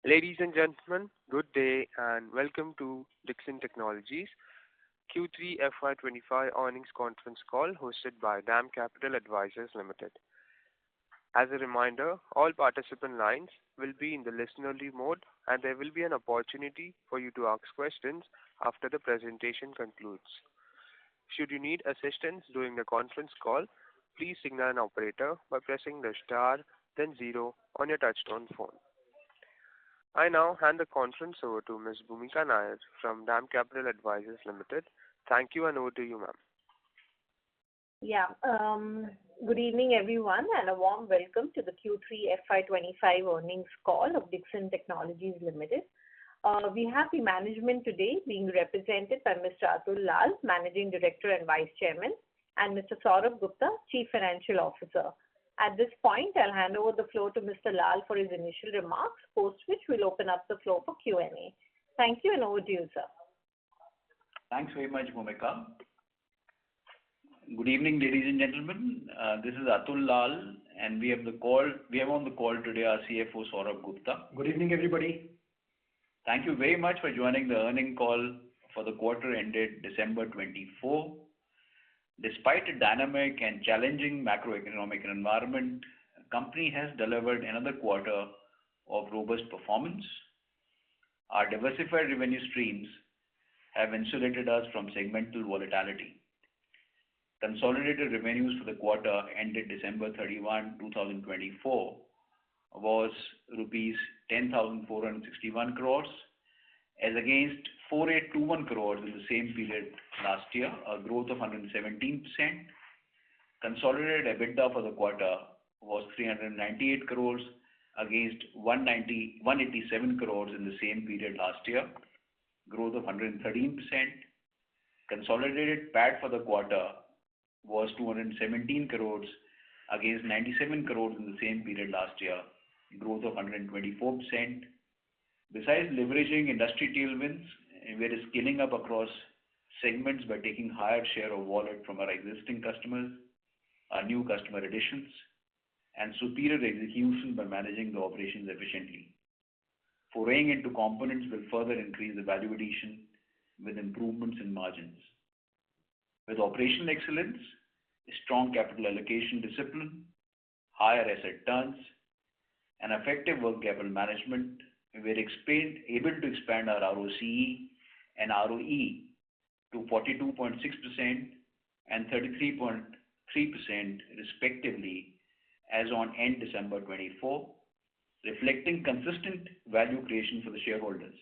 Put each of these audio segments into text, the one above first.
Ladies and gentlemen, good day and welcome to Dixon Technologies Q3 FY25 earnings conference call hosted by DAM Capital Advisors Limited. As a reminder, all participant lines will be in the listen-only mode and there will be an opportunity for you to ask questions after the presentation concludes. Should you need assistance during the conference call, please signal an operator by pressing the star then 0 on your touchtone phone. I now hand the conference over to Ms. Bhumika Nair from DAM Capital Advisors Limited. Thank you and over to you, ma'am. Good evening everyone and a warm welcome to the Q3 FY25 earnings call of Dixon Technologies Limited. We have the management today being represented by Mr. Atul Lal, Managing Director and Vice Chairman, and Mr. Saurabh Gupta, Chief Financial Officer. At this point, I'll hand over the floor to Mr. Lal for his initial remarks, post which we'll open up the floor for Q&A. Thank you and over to you, sir. Thanks very much, Bhumika. Good evening, ladies and gentlemen. This is Atul Lal, and we have on the call today our CFO Saurabh Gupta. Good evening, everybody. Thank you very much for joining the earnings call for the quarter ended December 24. Despite a dynamic and challenging macroeconomic environment, the company has delivered another quarter of robust performance. Our diversified revenue streams have insulated us from segmental volatility. Consolidated revenues for the quarter ended December 31, 2024 was rupees 10,461 crores as against 4,821 crores in the same period last year, a growth of 117%. Consolidated EBITDA for the quarter was 398 crores against 187 crores in the same period last year, growth of 113%. Consolidated PAT for the quarter was 217 crores against 97 crores in the same period last year, growth of 124%. Besides leveraging industry tailwinds, we are scaling up across segments by taking higher share of wallet from our existing customers, our new customer additions, and superior execution by managing the operations efficiently. Foraying into components will further increase the value addition with improvements in margins. With operational excellence, strong capital allocation discipline, higher asset turns, and effective working capital management, we are able to expand our ROCE and ROE to 42.6% and 33.3% respectively as on end December 24, reflecting consistent value creation for the shareholders.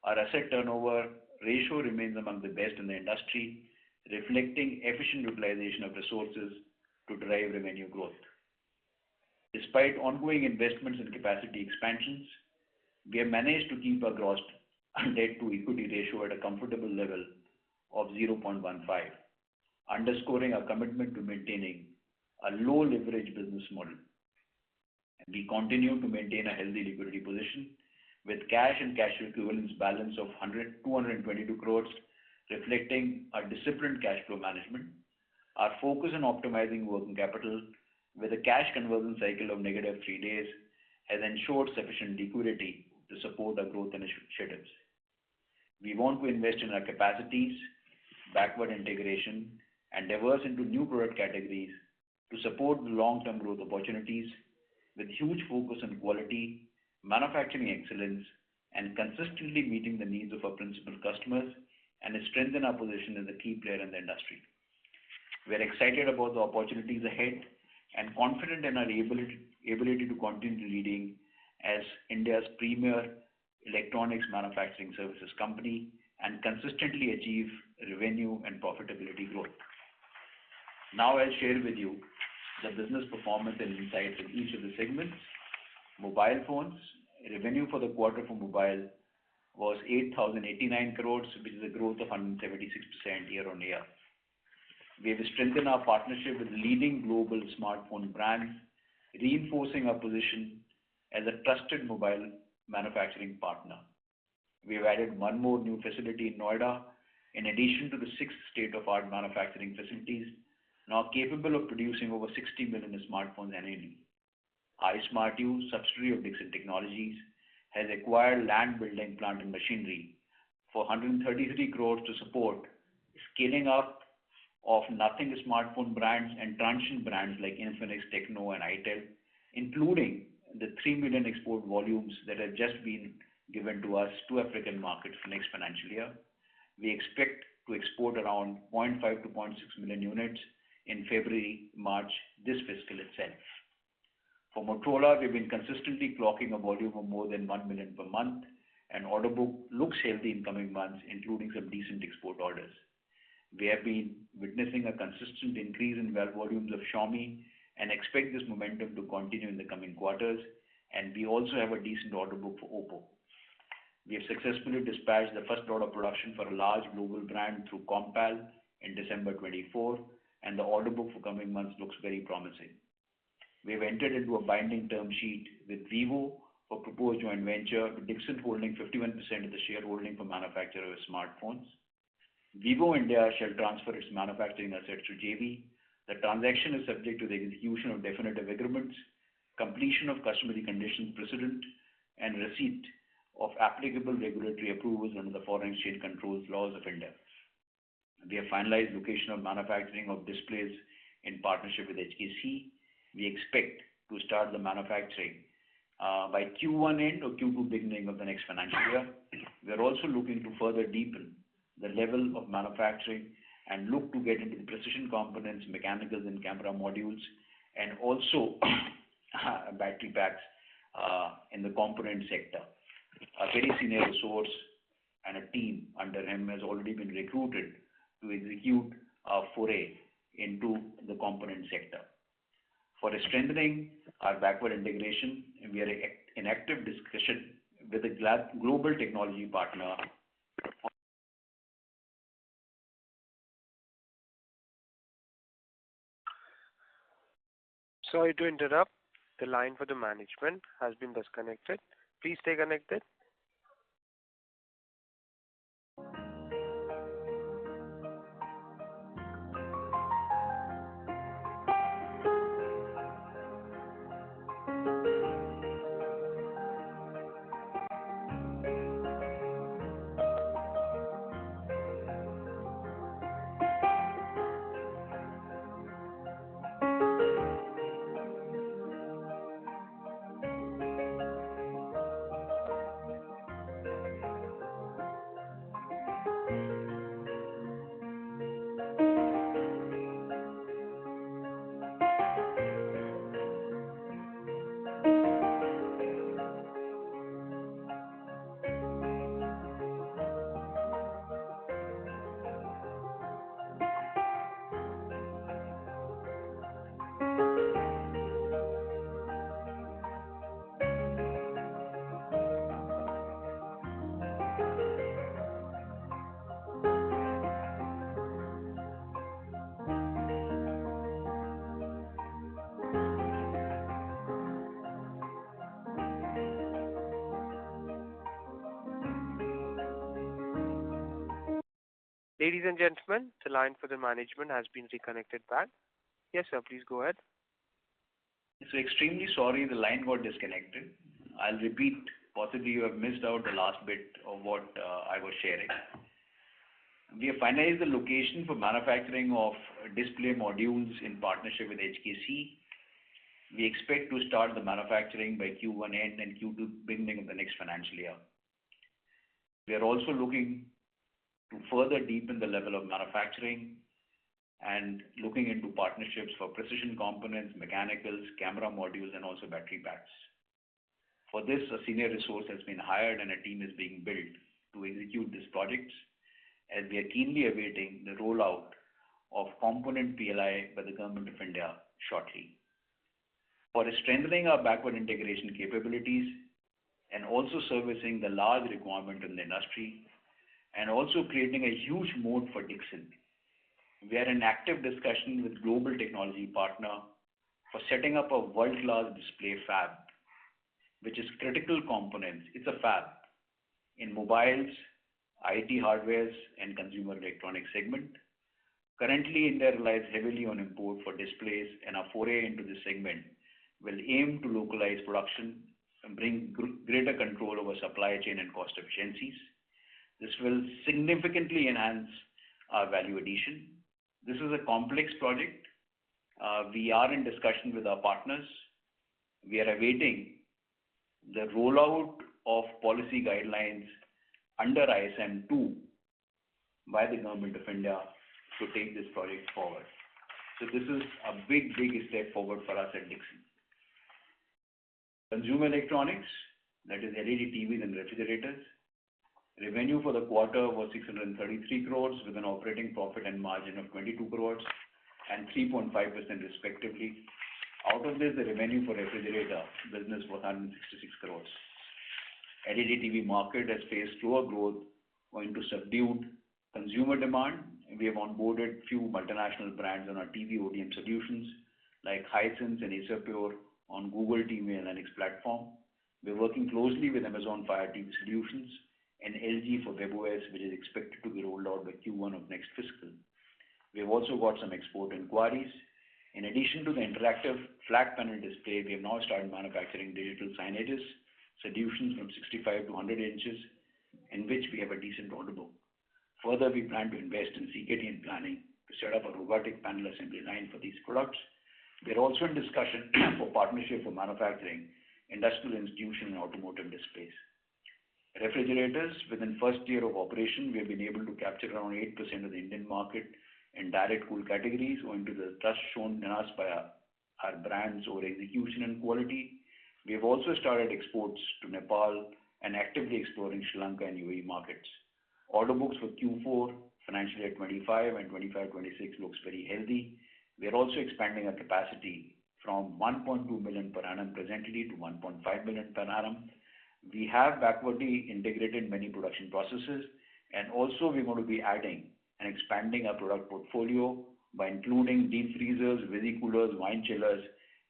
Our asset turnover ratio remains among the best in the industry, reflecting efficient utilization of resources to drive revenue growth. Despite ongoing investments in capacity expansions, we have managed to keep our gross debt to equity ratio at a comfortable level of 0.15, underscoring our commitment to maintaining a low leverage business model. We continue to maintain a healthy liquidity position with cash and cash equivalents balance of 222 crores, reflecting our disciplined cash flow management. Our focus on optimizing working capital with a cash conversion cycle of -3 days has ensured sufficient liquidity to support our growth initiatives. We want to invest in our capacities, backward integration, and diverse into new product categories to support the long-term growth opportunities with huge focus on quality, manufacturing excellence, and consistently meeting the needs of our principal customers and strengthen our position as a key player in the industry. We are excited about the opportunities ahead and confident in our ability to continue leading as India's premier electronics manufacturing services company and consistently achieve revenue and profitability growth. Now I'll share with you the business performance and insights in each of the segments. Mobile phones, revenue for the quarter for mobile was 8,089 crores, which is a growth of 176% year on year. We have strengthened our partnership with leading global smartphone brands, reinforcing our position as a trusted mobile manufacturing partner. We have added one more new facility in Noida, in addition to the 6 state-of-the-art manufacturing facilities, now capable of producing over 60 million smartphones annually. iSmartu, subsidiary of Dixon Technologies, has acquired land, building, plant and machinery for 133 crores to support scaling up of nothing smartphone brands and transition brands like Infinix, Techno and itel, including the 3 million export volumes that have just been given to us to African markets for next financial year. We expect to export around 0.5 to 0.6 million units in February, March this fiscal itself. For Motorola, we've been consistently clocking a volume of more than 1 million per month, and order book looks healthy in coming months, including some decent export orders. We have been witnessing a consistent increase in volumes of Xiaomi and expect this momentum to continue in the coming quarters, and we also have a decent order book for Oppo. We have successfully dispatched the first lot of production for a large global brand through Compal in December 24, and the order book for coming months looks very promising. We have entered into a binding term sheet with Vivo for proposed joint venture, with Dixon holding 51% of the shareholding for manufacturer of smartphones. Vivo India shall transfer its manufacturing assets to JV. The transaction is subject to the execution of definitive agreements, completion of customary conditions precedent, and receipt of applicable regulatory approvals under the Foreign Exchange Controls Laws of India. We have finalized location of manufacturing of displays in partnership with HKC. We expect to start the manufacturing by Q1 end or Q2 beginning of the next financial year. We are also looking to further deepen the level of manufacturing and look to get into the precision components, mechanicals and camera modules, and also battery packs in the component sector. A very senior resource and a team under him has already been recruited to execute a foray into the component sector. For strengthening our backward integration, we are in active discussion with a global technology partner. Sorry to interrupt. The line for the management has been disconnected. Please stay connected. Ladies and gentlemen, the line for the management has been reconnected back. Yes, sir, please go ahead. So extremely sorry, the line got disconnected. I'll repeat, possibly you have missed out the last bit of what I was sharing. We have finalized the location for manufacturing of display modules in partnership with HKC. We expect to start the manufacturing by Q1 end and Q2 beginning of the next financial year. We are also looking to further deepen the level of manufacturing and looking into partnerships for precision components, mechanicals, camera modules, and also battery packs. For this, a senior resource has been hired and a team is being built to execute these projects, as we are keenly awaiting the rollout of component PLI by the Government of India shortly. For strengthening our backward integration capabilities and also servicing the large requirement in the industry, and also creating a huge moat for Dixon, we are in active discussion with global technology partner for setting up a world-class display fab, which is critical components. It's a fab in mobiles, IT hardwares, and consumer electronics segment. Currently, India relies heavily on import for displays, and our foray into this segment will aim to localize production bring greater control over supply chain and cost efficiencies. This will significantly enhance our value addition. This is a complex project. We are in discussion with our partners. We are awaiting the rollout of policy guidelines under ISM 2 by the Government of India to take this project forward. So this is a big step forward for us at Dixon. Consumer electronics, that is LED TVs and refrigerators. Revenue for the quarter was 633 crores with an operating profit and margin of 22 crores and 3.5% respectively. Out of this, the revenue for refrigerator business was 166 crores. LED TV market has faced slower growth owing to subdued consumer demand. We have onboarded few multinational brands on our TV ODM solutions like Hisense and Acer Pure on Google TV Analytics platform. We're working closely with Amazon Fire TV Solutions and LG for WebOS, which is expected to be rolled out by Q1 of next fiscal. We have also got some export inquiries. In addition to the interactive flat panel display, we have now started manufacturing digital signages, solutions from 65 to 100 inches, in which we have a decent order book. Further, we plan to invest in CKD and planning to set up a robotic panel assembly line for these products. We are also in discussion for partnership for manufacturing, industrial institution and automotive displays. Refrigerators, within first year of operation, we have been able to capture around 8% of the Indian market in direct cool categories owing to the trust shown in us by our brands over execution and quality. We have also started exports to Nepal and actively exploring Sri Lanka and UAE markets. Order books for Q4, financial year 25 and 25-26 looks very healthy. We are also expanding our capacity from 1.2 million per annum presently to 1.5 million per annum. We have backwardly integrated many production processes, and also we're going to be adding and expanding our product portfolio by including deep freezers, visi-coolers, wine chillers,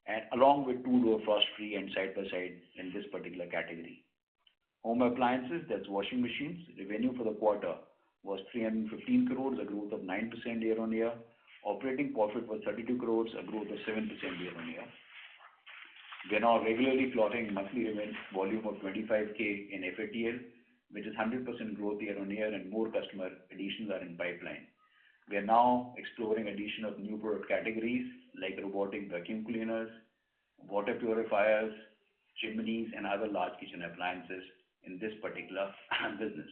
and along with two-door frost-free and side-by-side in this particular category. Home appliances, that's washing machines, revenue for the quarter was 315 crores, a growth of 9% year-on-year. Operating profit was 32 crores, a growth of 7% year-on-year. We are now regularly plotting monthly volume of 25K in FATL, which is 100% growth year-on-year, and more customer additions are in pipeline. We are now exploring addition of new product categories like robotic vacuum cleaners, water purifiers, chimneys, and other large kitchen appliances in this particular business.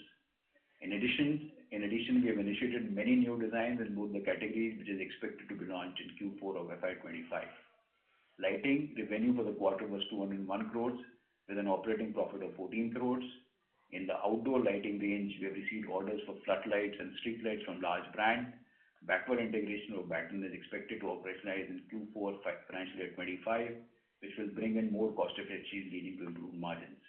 In addition, we have initiated many new designs in both the categories, which is expected to be launched in Q4 of FY25. Lighting revenue for the quarter was 201 crores with an operating profit of 14 crores. In the outdoor lighting range, we have received orders for floodlights and street lights from large brands. Backward integration of batten is expected to operationalize in Q4 financial year 25, which will bring in more cost efficiencies leading to improved margins.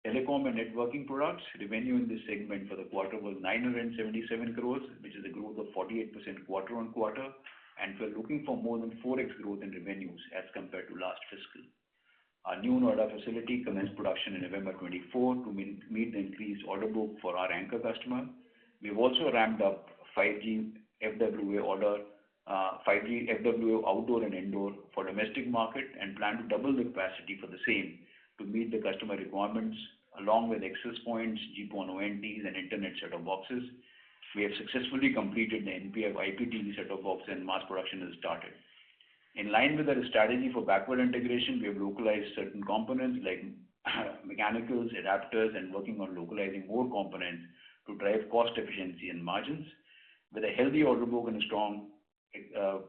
Telecom and networking products, revenue in this segment for the quarter was 977 crores, which is a growth of 48% quarter on quarter, and we're looking for more than 4x growth in revenues as compared to last fiscal. Our new Noida facility commenced production in November 24 to meet the increased order book for our anchor customer. We've also ramped up 5G FWA order, 5G FWA outdoor and indoor for domestic market, and plan to double the capacity for the same to meet the customer requirements, along with access points, GPON ONTs, and internet set-top boxes. We have successfully completed the NPF IPTV set-top box and mass production has started. In line with our strategy for backward integration, we have localized certain components like mechanicals, adapters, and working on localizing more components to drive cost efficiency and margins. With a healthy order book and a strong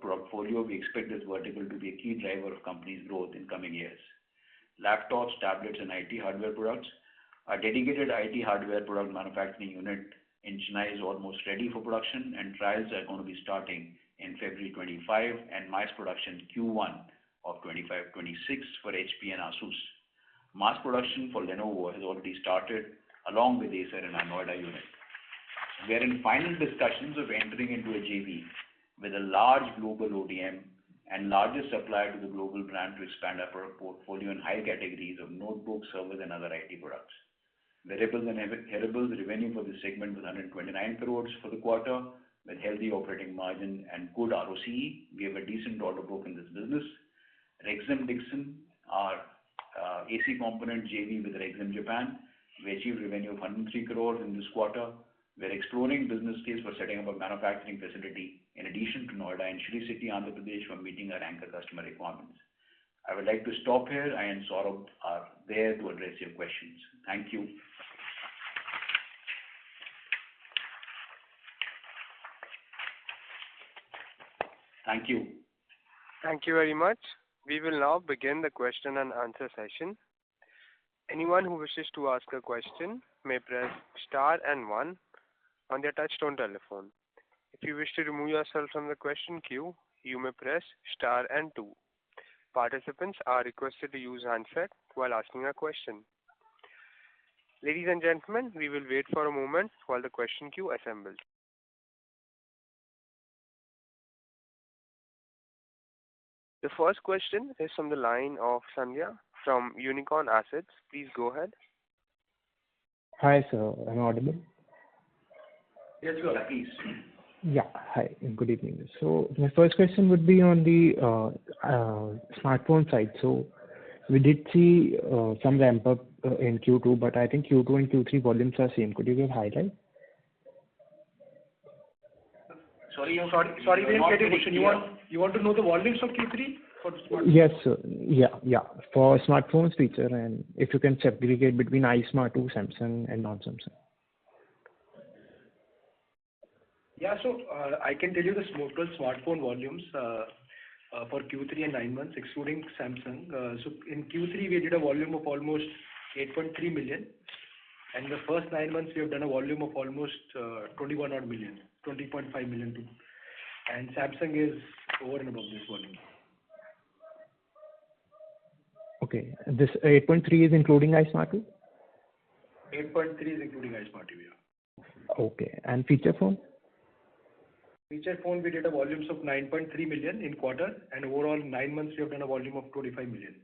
portfolio, we expect this vertical to be a key driver of company's growth in coming years. Laptops, tablets, and IT hardware products. Our dedicated IT hardware product manufacturing unit in Chennai is almost ready for production, and trials are going to be starting in February 25 and mass production Q1 of 25-26 for HP and Asus. Mass production for Lenovo has already started along with Acer in our Noida unit. We are in final discussions of entering into a JV with a large global ODM and largest supplier to the global brand to expand our product portfolio in high categories of notebooks, servers, and other IT products. Wearables and hearables revenue for this segment was 129 crores for the quarter with healthy operating margin and good ROCE. We have a decent order book in this business. Dixon, our AC component JV with Rexam Japan. We achieved revenue of 103 crores in this quarter. We're exploring business case for setting up a manufacturing facility in addition to Noida and Shri City, Andhra Pradesh, for meeting our anchor customer requirements. I would like to stop here. I and Saurabh are there to address your questions. Thank you. Thank you. Thank you very much. We will now begin the question and answer session. Anyone who wishes to ask a question may press star and 1 on their touchtone telephone. If you wish to remove yourself from the question queue, you may press star and 2. Participants are requested to use handset while asking a question. Ladies and gentlemen, we will wait for a moment while the question queue assembles. The first question is from the line of Sandhya from Unicorn Assets. Please go ahead. Hi, sir. Am I audible? Yes, you are. Please. Yeah. Hi. Good evening. So my first question would be on the smartphone side. So we did see some ramp up in Q2, but I think Q2 and Q3 volumes are same. Could you give highlight? Sorry, we didn't get your question. You want to know the volumes of Q3 for the smartphone? Yes, sir. Yeah. For smartphones feature, and if you can segregate between iSmart 2, Samsung, and non-Samsung. Yeah, so I can tell you the total smartphone volumes for Q3 and 9 months, excluding Samsung. So in Q3, we did a volume of almost 8.3 million. And in the first 9 months, we have done a volume of almost 21 odd million, 20.5 million too. And Samsung is over and above this volume. Okay. This 8.3 is including iSmart 2? 8.3 is including iSmart 2, yeah. Okay. And feature phone? Feature phone, we did a volumes of 9.3 million in quarter, and overall 9 months we have done a volume of 25 million.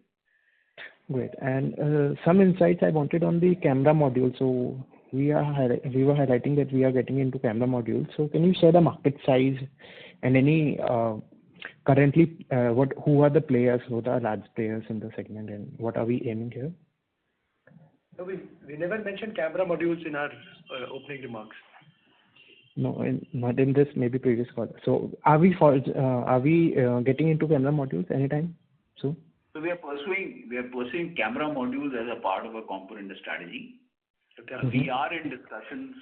Great. And some insights I wanted on the camera module. So we were highlighting that we are getting into camera modules. So can you share the market size and any currently who are the players, who are the large players in the segment, and what are we aiming here? No, we never mentioned camera modules in our opening remarks. No, not in this, maybe previous call. So are we getting into camera modules anytime soon? So we are pursuing camera modules as a part of a component strategy. Mm-hmm. We are in discussions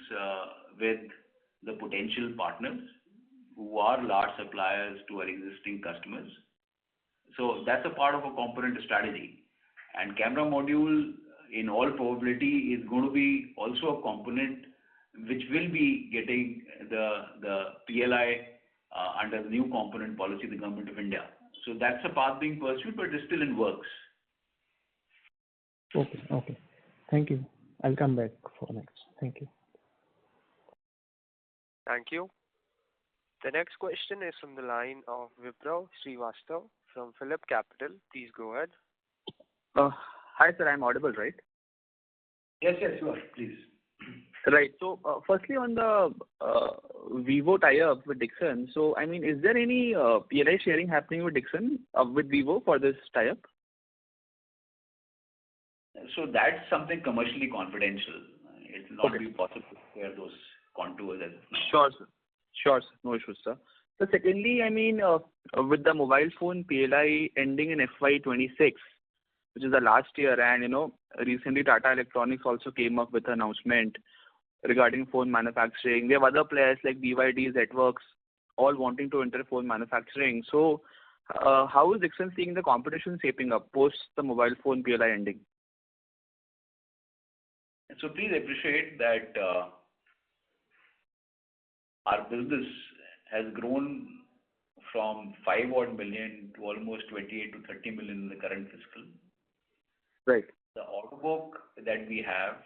with the potential partners who are large suppliers to our existing customers. So that's a part of a component strategy. And camera module, in all probability, is going to be also a component which will be getting the PLI under the new component policy of the Government of India. So that's a path being pursued, but it's still in works. Okay. Thank you. I'll come back for next. Thank you. Thank you. The next question is from the line of Vipraw Srivastav from Phillip Capital. Please go ahead. Hi, sir. I'm audible, right? Yes, you are. Please. Right. So, firstly, on the Vivo tie-up with Dixon, so, I mean, is there any PLI sharing happening with Dixon, with Vivo for this tie-up? So that's something commercially confidential. It will not be possible to share those contours as of now. Sure, sir. No issues, sir. So, secondly, I mean, with the mobile phone PLI ending in FY26, which is the last year, and, recently Tata Electronics also came up with an announcement regarding phone manufacturing. We have other players like BYD, Networks, all wanting to enter phone manufacturing. So, how is Dixon seeing the competition shaping up post the mobile phone PLI ending? So please appreciate that our business has grown from 5 odd million to almost 28 to 30 million in the current fiscal. Right. The order book that we have,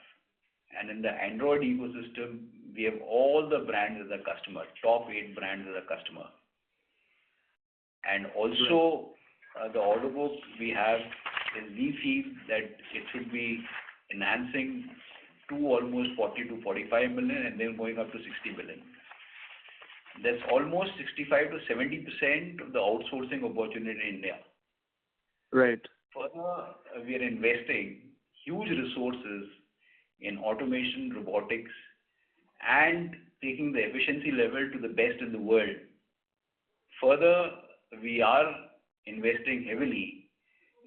and in the Android ecosystem, we have all the brands as a customer, top 8 brands as a customer. And also, the order book we have is we feel that it should be enhancing to almost 40 to 45 million and then going up to 60 million. That's almost 65 to 70% of the outsourcing opportunity in India. Right. Further, we are investing huge resources in automation, robotics, and taking the efficiency level to the best in the world. Further, we are investing heavily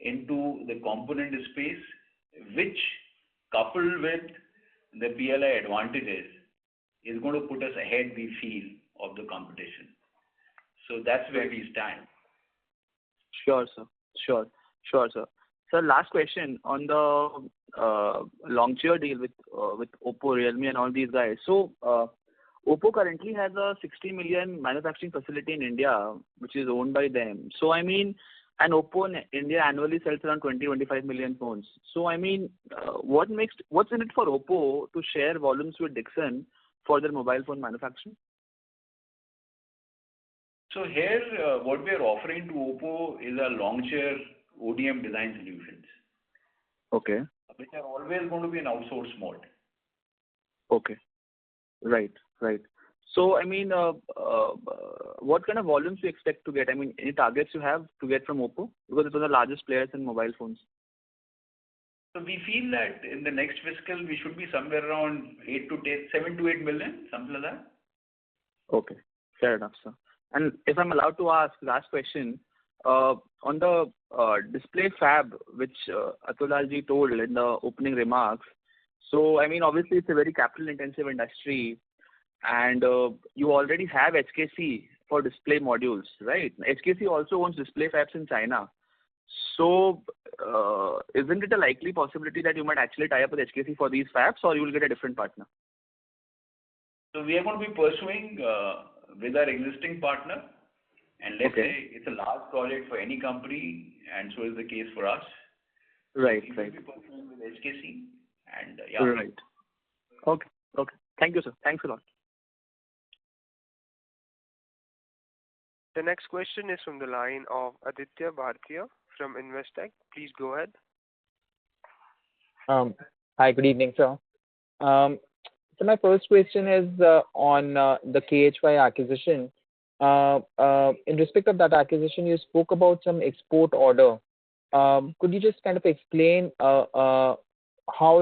into the component space, which, coupled with the PLI advantages, is going to put us ahead, we feel, of the competition. So that's where we stand. Sure, sir. Sure, sir. Sir, last question on the launcher deal with Oppo, Realme, and all these guys. So, Oppo currently has a 60 million manufacturing facility in India, which is owned by them. So, I mean, and Oppo in India annually sells around 20-25 million phones. So, I mean, what's in it for Oppo to share volumes with Dixon for their mobile phone manufacturing? So here, what we are offering to Oppo is a launcher ODM design solutions, Okay. which are always going to be in outsource mode. Okay. Right. So, I mean, what kind of volumes do you expect to get? I mean, any targets you have to get from Oppo? Because it's one of the largest players in mobile phones. So we feel that in the next fiscal, we should be somewhere around 7 to 8 million, something like that. Okay. Fair enough, sir. And if I'm allowed to ask, last question, on the display fab, which Atulji told in the opening remarks. So, I mean, obviously, it's a very capital-intensive industry, and you already have HKC for display modules, right? HKC also owns display fabs in China. So, isn't it a likely possibility that you might actually tie up with HKC for these fabs, or you will get a different partner? So we are going to be pursuing with our existing partner, and let's say it's a large project for any company, and so is the case for us. Right. We will be pursuing with HKC, and Right. Okay. Thank you, sir. Thanks a lot. The next question is from the line of Aditya Bhartiya from Investec. Please go ahead. Hi, good evening, sir. So my first question is on the KHY acquisition. In respect of that acquisition, you spoke about some export order. Could you just kind of explain how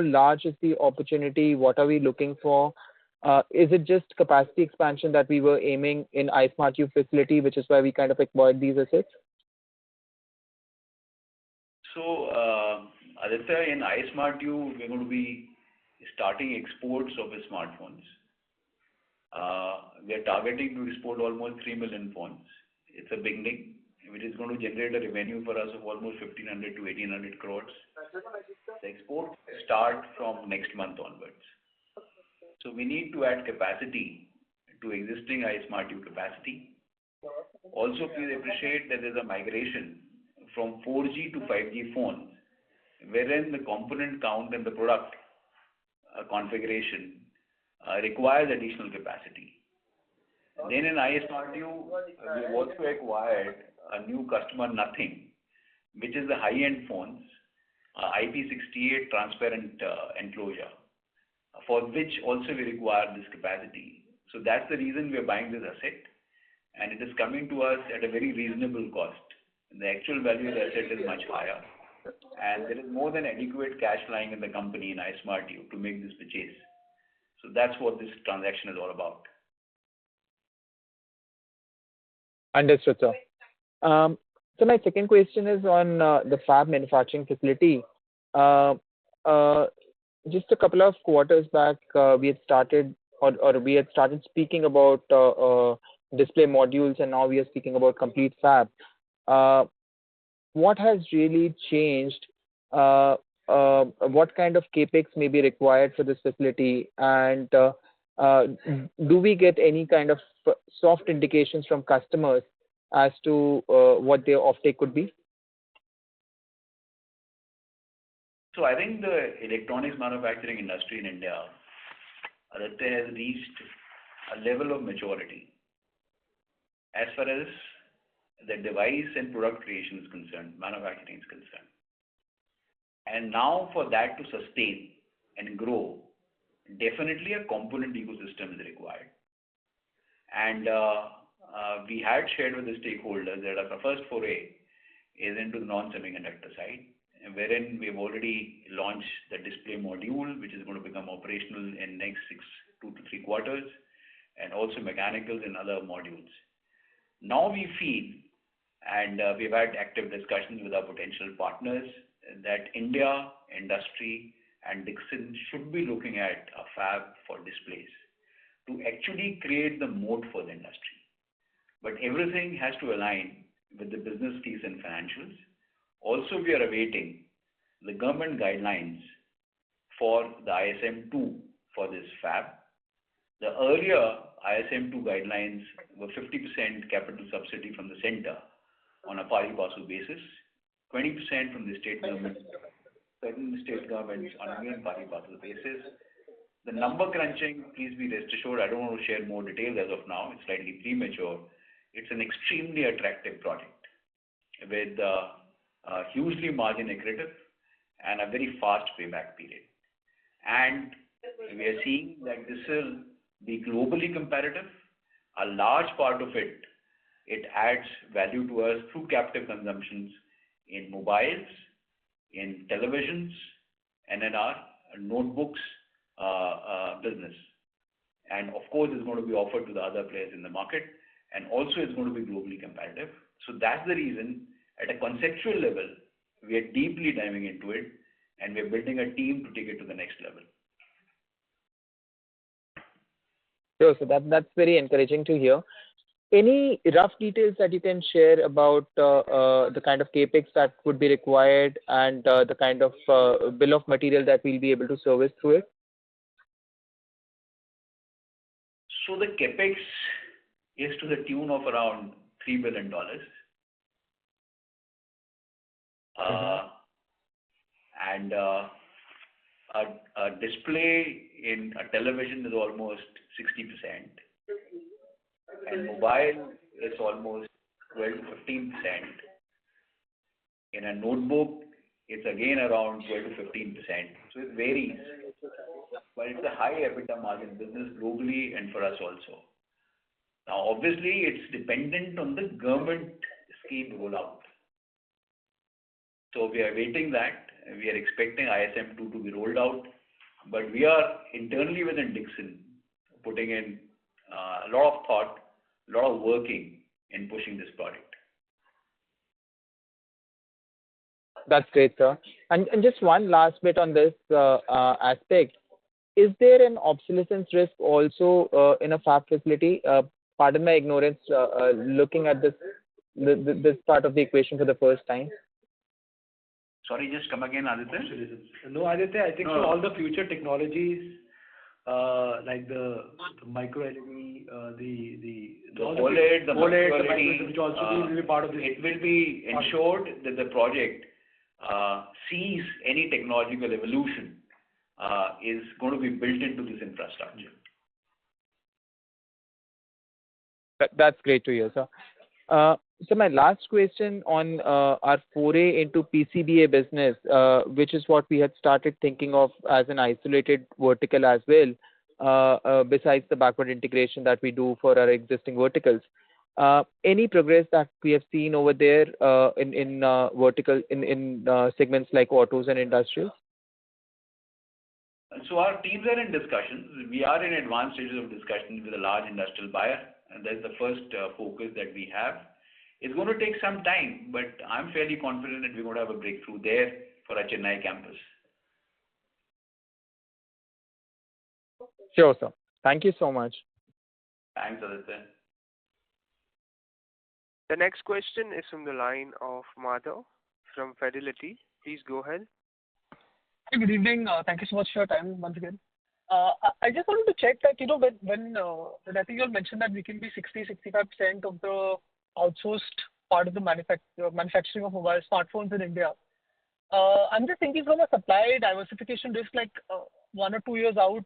large is the opportunity? What are we looking for? Is it just capacity expansion that we were aiming in iSmartU facility, which is why we kind of acquired these assets? So, Aditya, in iSmartU, we're going to be starting exports of the smartphones. We are targeting to export almost 3 million phones. It's a beginning, which is going to generate a revenue for us of almost 1,500 to 1,800 crores. The exports start from next month onwards. So we need to add capacity to existing iSmartU capacity. Also, please appreciate that there's a migration from 4G to 5G phones, wherein the component count and the product configuration requires additional capacity. Then in iSmartU, we've also acquired a new customer, Nothing, which is the high-end phones, IP68 transparent enclosure, for which also we require this capacity. So that's the reason we are buying this asset, and it is coming to us at a very reasonable cost. The actual value of the asset is much higher, and there is more than adequate cash lying in the company in iSmartU to make this purchase. So that's what this transaction is all about. Understood, sir. So my second question is on the fab manufacturing facility. Just a couple of quarters back, we had started speaking about display modules, and now we are speaking about complete fab. What has really changed? What kind of capex may be required for this facility, and do we get any kind of soft indications from customers as to what their offtake could be? So I think the electronics manufacturing industry in India, Aditya, has reached a level of maturity as far as the device and product creation is concerned, manufacturing is concerned. And now for that to sustain and grow, definitely a component ecosystem is required. And we had shared with the stakeholders that our first foray is into the non-semiconductor side, wherein we've already launched the display module, which is going to become operational in next 2 to 3 quarters, and also mechanicals and other modules. Now we feel, and we've had active discussions with our potential partners, that India, industry, and Dixon should be looking at a fab for displays to actually create the moat for the industry. But everything has to align with the business case and financials. Also, we are awaiting the government guidelines for the ISM2 for this fab. The earlier ISM2 guidelines were 50% capital subsidy from the center on a pari passu basis, 20% from the state government, certain state governments on again pari passu basis. The number crunching, please be rest assured, I don't want to share more details as of now. It's slightly premature. It's an extremely attractive project with hugely margin accretive and a very fast payback period. And we are seeing that this will be globally competitive. A large part of it adds value to us through captive consumptions in mobiles, in televisions, and in our notebooks business. And of course, it's going to be offered to the other players in the market, and also it's going to be globally competitive. So that's the reason, at a conceptual level, we are deeply diving into it, and we're building a team to take it to the next level. Sure, so that's very encouraging to hear. Any rough details that you can share about the kind of capex that would be required and the kind of bill of material that we'll be able to service through it? So the capex is to the tune of around $3 billion. And a display in a television is almost 60%. And mobile is almost 12 to 15%. In a notebook, it's again around 12 to 15%. So it varies. But it's a high EBITDA margin business globally and for us also. Now, obviously, it's dependent on the government scheme rollout. So we are waiting that. We are expecting ISM2 to be rolled out. But we are internally within Dixon putting in a lot of thought, a lot of working in pushing this product. That's great, sir. And just one last bit on this aspect. Is there an obsolescence risk also in a fab facility? Pardon my ignorance, looking at this part of the equation for the first time. Sorry, just come again, Aditya. No, Aditya, I think so all the future technologies like the micro LED, the OLED, the micro LED, which also will be part of this. It will be ensured that the project sees any technological evolution is going to be built into this infrastructure. That's great to hear, sir. So my last question on our foray into PCBA business, which is what we had started thinking of as an isolated vertical as well, besides the backward integration that we do for our existing verticals. Any progress that we have seen over there in vertical in segments like autos and industrials? So our teams are in discussions. We are in advanced stages of discussions with a large industrial buyer, and that's the first focus that we have. It's going to take some time, but I'm fairly confident that we're going to have a breakthrough there for our Chennai campus. Sure, sir. Thank you so much. Thanks, Aditya. The next question is from the line of Madhav from Fidelity. Please go ahead. Hi, good evening. Thank you so much for your time once again. I just wanted to check that, when I think you all mentioned that we can be 60-65% of the outsourced part of the manufacturing of mobile smartphones in India. I'm just thinking from a supply diversification risk, like 1 or 2 years out,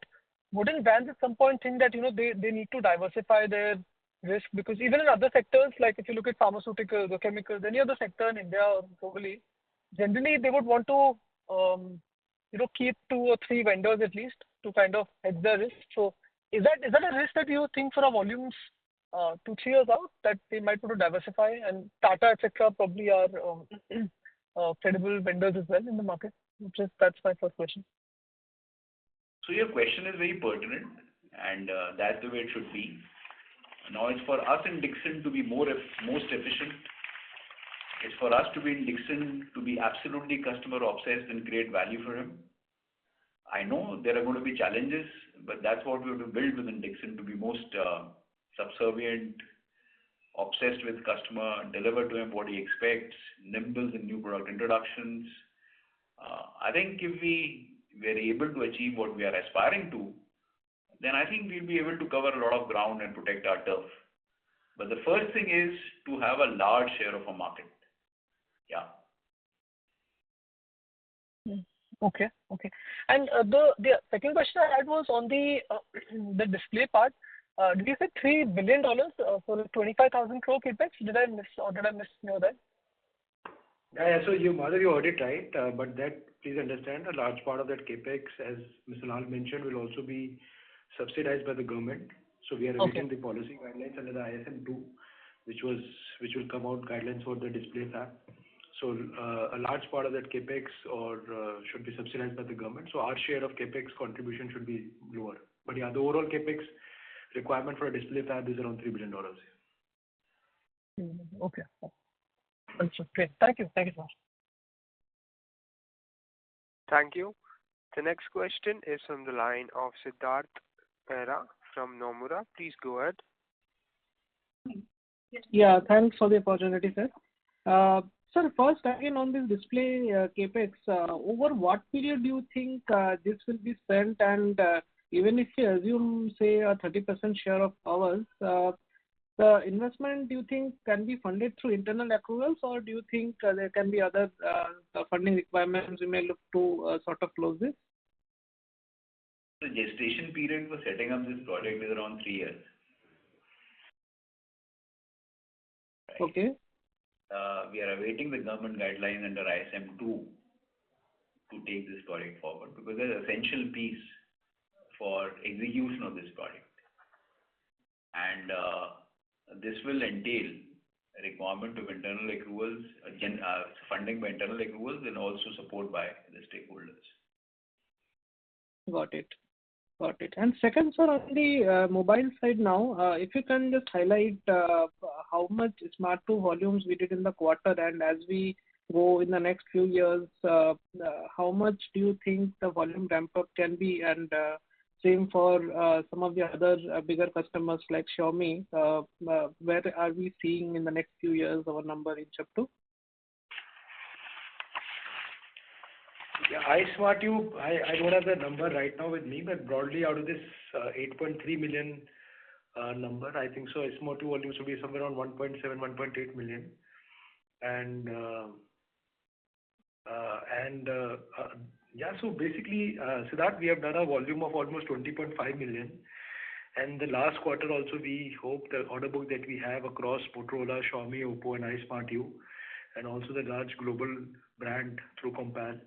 wouldn't brands at some point think that, they need to diversify their risk? Because even in other sectors, like if you look at pharmaceuticals or chemicals, any other sector in India or globally, generally they would want to, keep 2 or 3 vendors at least to kind of hedge the risk. So is that a risk that you think for our volumes 2-3 years out that they might want to diversify, and Tata, etc., probably are credible vendors as well in the market? That's my first question. So your question is very pertinent, and that's the way it should be. Now it's for us in Dixon to be most efficient. It's for us to be in Dixon to be absolutely customer obsessed and create value for him. I know there are going to be challenges, but that's what we have to build within Dixon, to be most subservient, obsessed with customer, deliver to him what he expects, nimble in new product introductions. I think if we are able to achieve what we are aspiring to, then I think we'll be able to cover a lot of ground and protect our turf. But the first thing is to have a large share of a market. Yeah. Okay. And the second question I had was on the display part. Did you say $3 billion for the 25,000 crore capex? Did I miss that? Yeah. So you heard it right. But that, please understand, a large part of that capex, as Mr. Lal mentioned, will also be subsidized by the government. So we are awaiting the policy guidelines under the ISM 2, which will come out guidelines for the display fab. So a large part of that capex should be subsidized by the government. So our share of capex contribution should be lower. But yeah, the overall capex requirement for a display fab is around $3 billion. Okay. Great. Thank you so much. Thank you. The next question is from the line of Siddharth Mehra from Nomura. Please go ahead. Yeah, thanks for the opportunity, sir. Sir, first again on this display capex, over what period do you think this will be spent? And even if you assume, say, a 30% share of ours, the investment, do you think, can be funded through internal accruals, or do you think there can be other funding requirements we may look to sort of close this? The gestation period for setting up this project is around 3 years. Right? Okay. We are awaiting the government guidelines under ISM 2 to take this project forward, because it's an essential piece for execution of this project. And this will entail a requirement of internal accruals, funding by internal accruals, and also support by the stakeholders. Got it. And second, sir, on the mobile side now, if you can just highlight how much Smart 2 volumes we did in the quarter, and as we go in the next few years, how much do you think the volume ramp up can be? And same for some of the other bigger customers like Xiaomi. Where are we seeing in the next few years our number inch up to? Yeah, iSmartU, I don't have the number right now with me, but broadly out of this 8.3 million number, I think so iSmartU volumes will be somewhere around 1.7, 1.8 million. And yeah, so basically, Siddharth, we have done a volume of almost 20.5 million. And the last quarter also, we hope the order book that we have across Motorola, Xiaomi, Oppo, and iSmartU, and also the large global brand through Compal,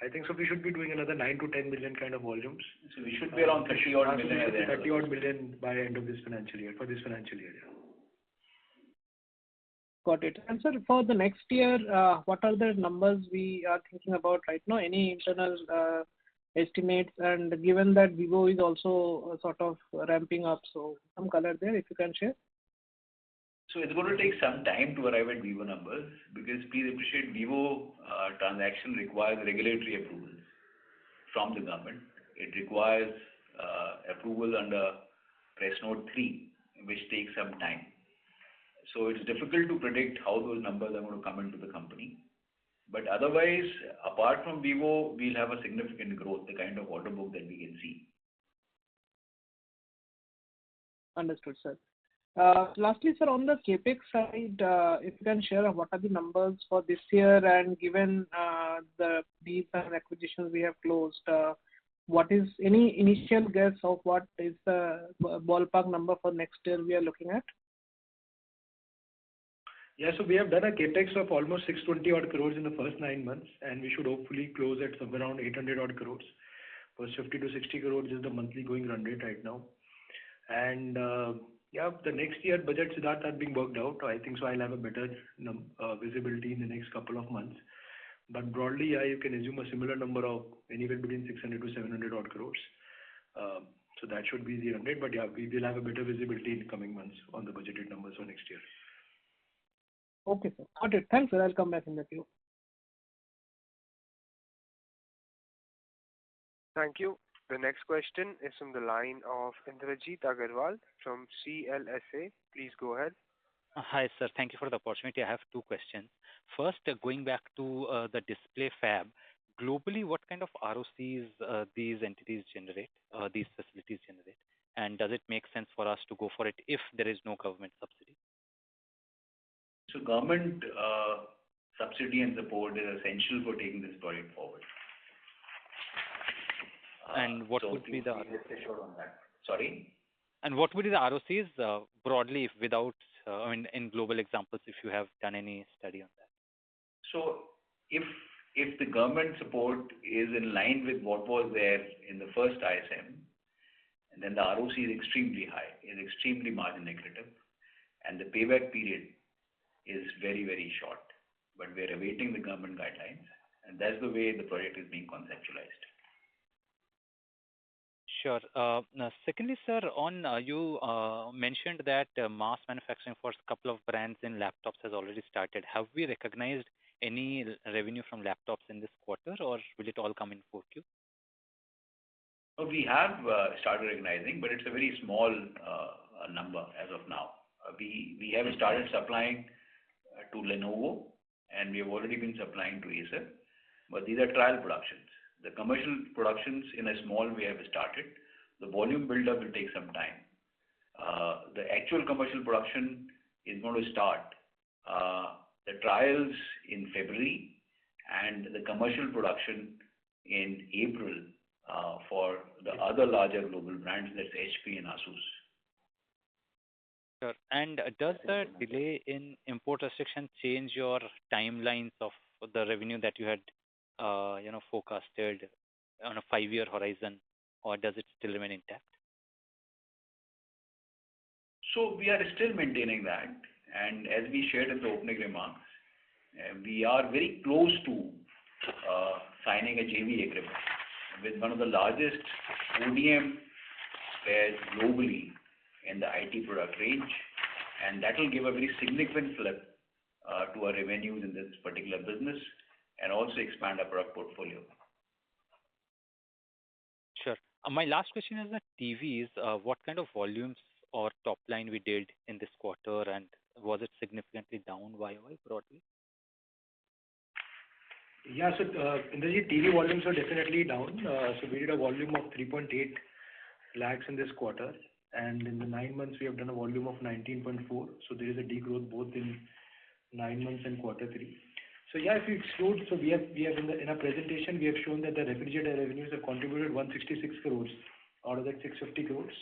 I think so we should be doing another 9 to 10 million kind of volumes. So we should be around 30 odd million. 30 odd million by end of this financial year, for this financial year. Yeah. Got it. And sir, for the next year, what are the numbers we are thinking about right now? Any internal estimates? And given that Vivo is also sort of ramping up, so some color there if you can share. So it's going to take some time to arrive at Vivo numbers, because please appreciate Vivo transaction requires regulatory approvals from the government. It requires approval under Press Note 3, which takes some time. So it's difficult to predict how those numbers are going to come into the company. But otherwise, apart from Vivo, we'll have a significant growth, the kind of order book that we can see. Understood, sir. Lastly, sir, on the capex side, if you can share what are the numbers for this year, and given the deals and acquisitions we have closed, what is any initial guess of what is the ballpark number for next year we are looking at? Yeah, so we have done a capex of almost 620 odd crores in the first 9 months, and we should hopefully close at somewhere around 800 odd crores. First 50 to 60 crores is the monthly going run rate right now. And Yeah, the next year budget, Siddharth, are being worked out. I think so. I'll have a better visibility in the next couple of months. But broadly, yeah, you can assume a similar number of anywhere between 600 to 700 odd crores. So that should be the run rate. But yeah, we will have a better visibility in the coming months on the budgeted numbers for next year. Okay, sir. Got it. Thanks, sir. I'll come back in the queue. Thank you. The next question is from the line of Indrajit Agarwal from CLSA. Please go ahead. Hi, sir. Thank you for the opportunity. I have two questions. First, going back to the display fab, globally, what kind of ROCs these entities generate, these facilities generate? And does it make sense for us to go for it if there is no government subsidy? So government subsidy and support is essential for taking this project forward. And what so would be the rest assured on that? Sorry? And what would be the ROCs broadly, if without, in global examples, if you have done any study on that? So if the government support is in line with what was there in the first ISM, then the ROC is extremely high, is extremely margin negative, and the payback period is very, very short. But we are awaiting the government guidelines, and that's the way the project is being conceptualized. Sure. Secondly, sir, on you mentioned that mass manufacturing for a couple of brands in laptops has already started. Have we recognized any revenue from laptops in this quarter, or will it all come in 4Q? We have started recognizing, but it's a very small number as of now. We have started supplying to Lenovo, and we have already been supplying to Acer, but these are trial productions. The commercial productions in a small way have started. The volume build-up will take some time. The actual commercial production is going to start the trials in February and the commercial production in April for the other larger global brands, that's HP and Asus. Sure. And does the delay in import restriction change your timelines of the revenue that you had forecasted on a 5-year horizon, or does it still remain intact? So we are still maintaining that, and as we shared in the opening remarks, we are very close to signing a JV agreement with one of the largest ODM players globally in the IT product range, and that will give a very significant flip to our revenues in this particular business and also expand our product portfolio. Sure. My last question is that TVs, what kind of volumes or top line we did in this quarter, and was it significantly down YOY broadly? Yeah, so in the TV volumes are definitely down. So we did a volume of 3.8 lakhs in this quarter, and in the 9 months we have done a volume of 19.4. So there is a degrowth both in 9 months and quarter 3. So yeah, if you exclude, so we have in our presentation we have shown that the refrigerator revenues have contributed 166 crores out of that 650 crores.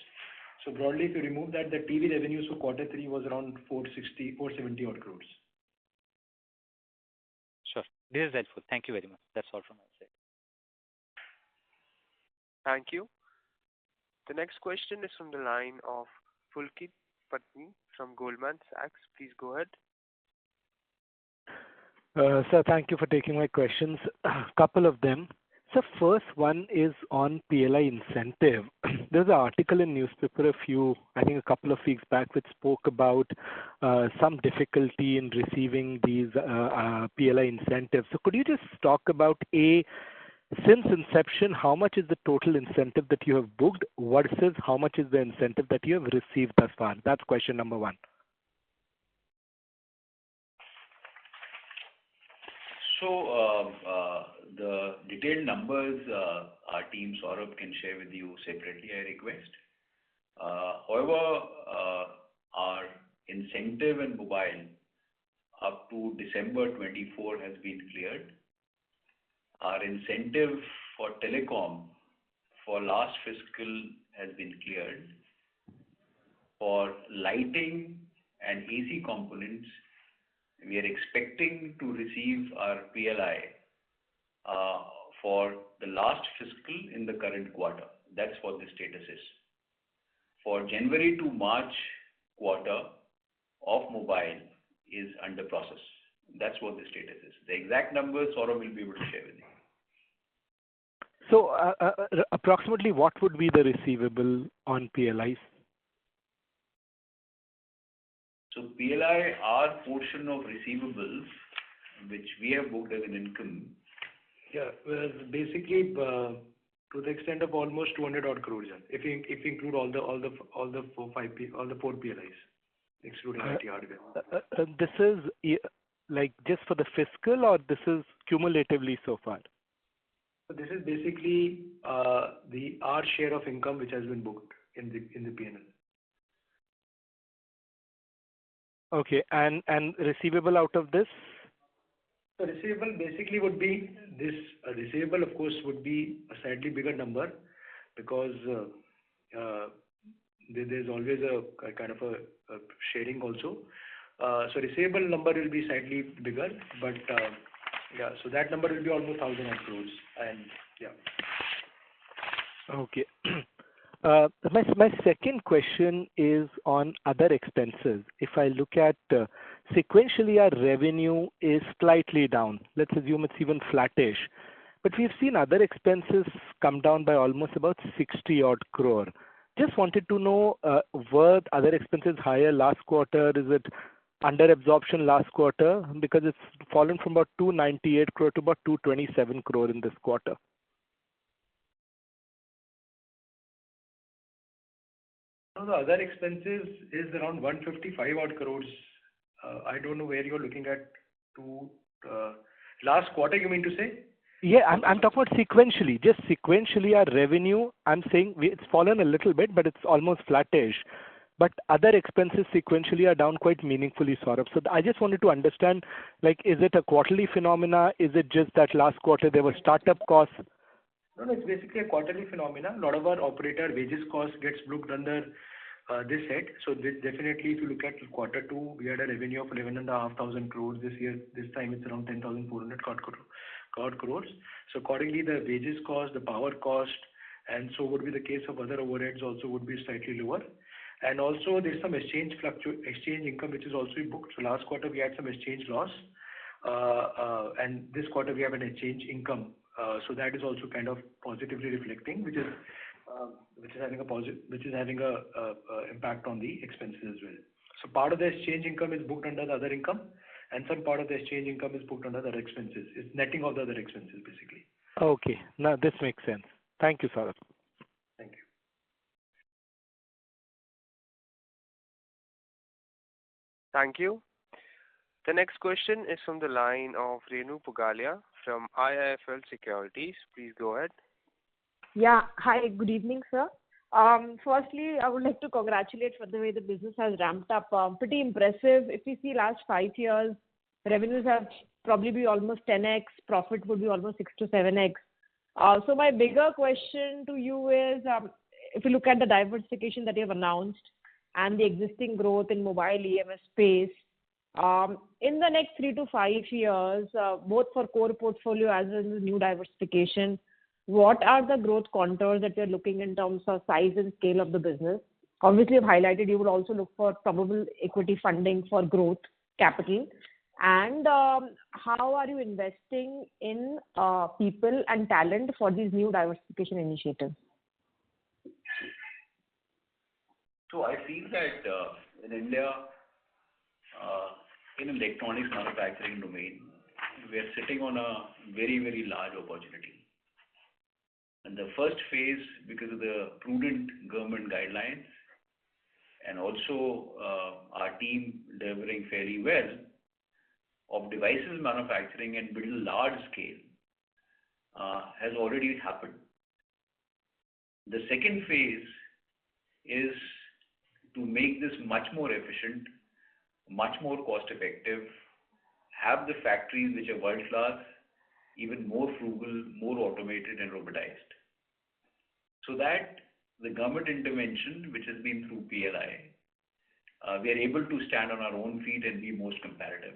So broadly, if you remove that, the TV revenues for quarter 3 was around 470 odd crores. Sure. This is helpful. Thank you very much. That's all from my side. Thank you. The next question is from the line of Pulkit Patni from Goldman Sachs. Please go ahead. Sir, thank you for taking my questions. A couple of them. So first one is on PLI incentive. There's an article in newspaper a couple of weeks back, which spoke about some difficulty in receiving these PLI incentives. So could you just talk about since inception, how much is the total incentive that you have booked versus how much is the incentive that you have received thus far? That's question number one. So the detailed numbers our team Saurabh can share with you separately, I request. However, our incentive in mobile up to December 24 has been cleared. Our incentive for telecom for last fiscal has been cleared. For lighting and AC components, we are expecting to receive our PLI for the last fiscal in the current quarter. That's what the status is. For January to March quarter of mobile is under process. That's what the status is. The exact numbers Saurabh will be able to share with you. So, approximately what would be the receivable on PLIs? So PLI, our portion of receivables, which we have booked as an income. Yeah, well, basically to the extent of almost 200 odd crores. If you include all the four PLIs, excluding IT hardware. This is like just for the fiscal, or this is cumulatively so far? So this is basically our share of income which has been booked in the P&L. Okay, and receivable out of this? So receivable basically would be this. Receivable, of course, would be a slightly bigger number because there's always a kind of a sharing also. So receivable number will be slightly bigger, but yeah, so that number will be almost 1,000 odd crores, and yeah. Okay. My second question is on other expenses. If I look at sequentially, our revenue is slightly down. Let's assume it's even flattish. But we've seen other expenses come down by almost about 60 odd crore. Just wanted to know, were other expenses higher last quarter? Is it under absorption last quarter? Because it's fallen from about 298 crore to about 227 crore in this quarter. No, the other expenses is around 155 odd crores. I don't know where you're looking at to last quarter, you mean to say? Yeah, I'm talking about sequentially. Just sequentially, our revenue, I'm saying it's fallen a little bit, but it's almost flattish. But other expenses sequentially are down quite meaningfully, Saurabh. So I just wanted to understand, like, is it a quarterly phenomena? Is it just that last quarter there were startup costs? No, it's basically a quarterly phenomena. A lot of our operator wages cost gets booked under this head. So definitely, if you look at quarter two, we had a revenue of 11,500 crores this year. This time it's around 10,400 crores. So accordingly, the wages cost, the power cost, and so would be the case of other overheads also would be slightly lower. And also there's some exchange income which is also booked. So last quarter we had some exchange loss, and this quarter we have an exchange income. So that is also kind of positively reflecting, which is having a impact on the expenses as well. So part of the exchange income is booked under the other income, and some part of the exchange income is booked under the other expenses. It's netting of the other expenses basically. Okay, now this makes sense. Thank you, Saurabh. Thank you. Thank you. The next question is from the line of Renu Pugalia from IIFL Securities. Please go ahead. Yeah. Hi, good evening, sir. Firstly, I would like to congratulate for the way the business has ramped up. Pretty impressive. If you see last 5 years, revenues have probably be almost 10x, profit would be almost 6 to 7x. So my bigger question to you is, if you look at the diversification that you have announced and the existing growth in mobile EMS space, in the next 3 to 5 years, both for core portfolio as well as new diversification, what are the growth contours that you're looking in terms of size and scale of the business? Obviously, you've highlighted you would also look for probable equity funding for growth capital. And how are you investing in people and talent for these new diversification initiatives? So I feel that in India, in electronics manufacturing domain, we are sitting on a very, very large opportunity. And the first phase, because of the prudent government guidelines and also our team delivering fairly well of devices manufacturing and build large scale, has already happened. The second phase is to make this much more efficient, much more cost effective, have the factories which are world class, even more frugal, more automated and robotized. So that the government intervention, which has been through PLI, we are able to stand on our own feet and be most competitive.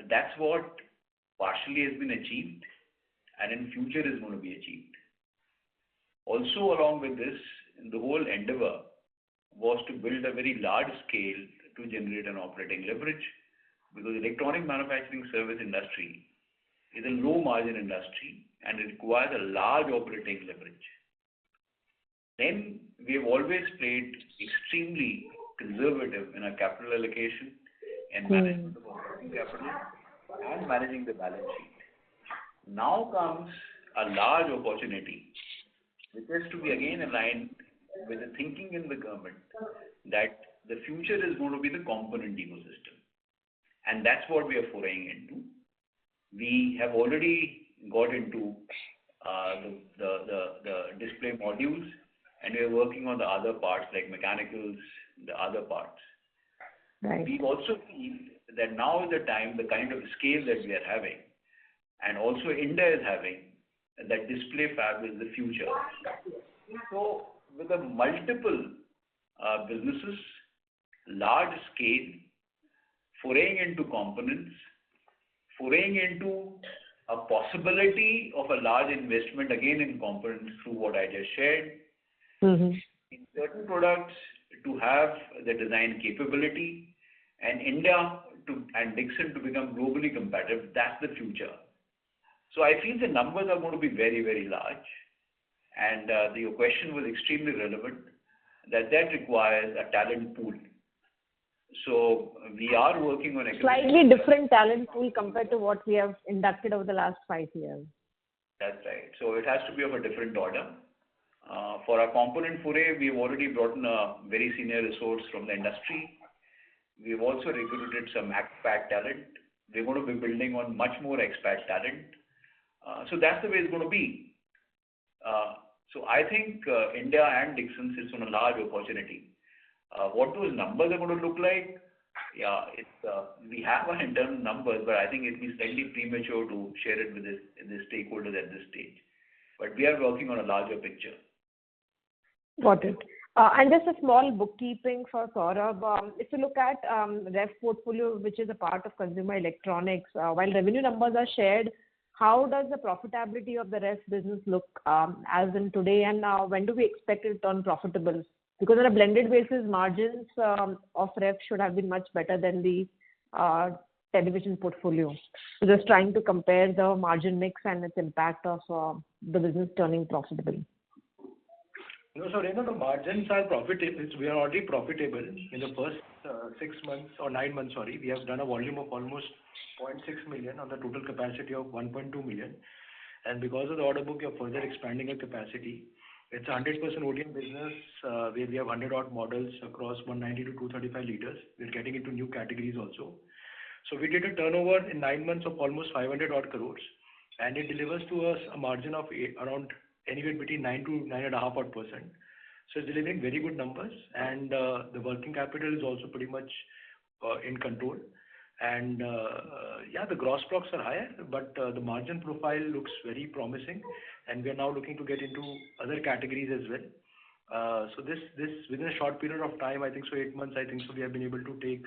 That's what partially has been achieved and in future is going to be achieved. Also along with this, the whole endeavor was to build a very large scale to generate an operating leverage, because electronic manufacturing service industry is a low margin industry and it requires a large operating leverage. Then we have always played extremely conservative in our capital allocation and management of working capital and managing the balance sheet. Now comes a large opportunity, which has to be again aligned with the thinking in the government that the future is going to be the component ecosystem. And that's what we are foraying into. We have already got into the display modules, and we are working on the other parts like mechanicals, the other parts. Right. We also feel that now is the time, the kind of scale that we are having, and also India is having, that display fab is the future. So with the multiple businesses, large scale, foraying into components, foraying into a possibility of a large investment again in components through what I just shared. In certain products to have the design capability, and India and Dixon to become globally competitive. That's the future. So I feel the numbers are going to be very, very large, and your question was extremely relevant, that requires a talent pool. So we are working on slightly different talent pool compared to what we have inducted over the last 5 years. That's right. So it has to be of a different order. For our component foray, we have already brought in a very senior resource from the industry. We have also recruited some expat talent. We're going to be building on much more expat talent. So that's the way it's going to be. So I think India and Dixon sits on a large opportunity. What those numbers are going to look like, we have our internal numbers, but I think it will be slightly premature to share it with the stakeholders at this stage. But we are working on a larger picture. Got it. And just a small bookkeeping for Saurabh. If you look at ref portfolio, which is a part of consumer electronics, while revenue numbers are shared, how does the profitability of the ref business look as in today, and when do we expect it to turn profitable? Because on a blended basis, margins of ref should have been much better than the television portfolio. So just trying to compare the margin mix and its impact of the business turning profitable. No, so Renu, the margins are profitable. We are already profitable. In the first 6 months or 9 months, sorry, we have done a volume of almost 0.6 million on the total capacity of 1.2 million. And because of the order book, we are further expanding our capacity. It's a 100% ODM business where we have 100 odd models across 190 to 235 liters. We're getting into new categories also. So we did a turnover in 9 months of almost 500 odd crores, and it delivers to us a margin of around anywhere between 9 to 9.5 odd %. So it's delivering very good numbers, and the working capital is also pretty much in control. And the gross blocks are higher, but the margin profile looks very promising, and we are now looking to get into other categories as well. So this within a short period of time, I think so 8 months, I think so we have been able to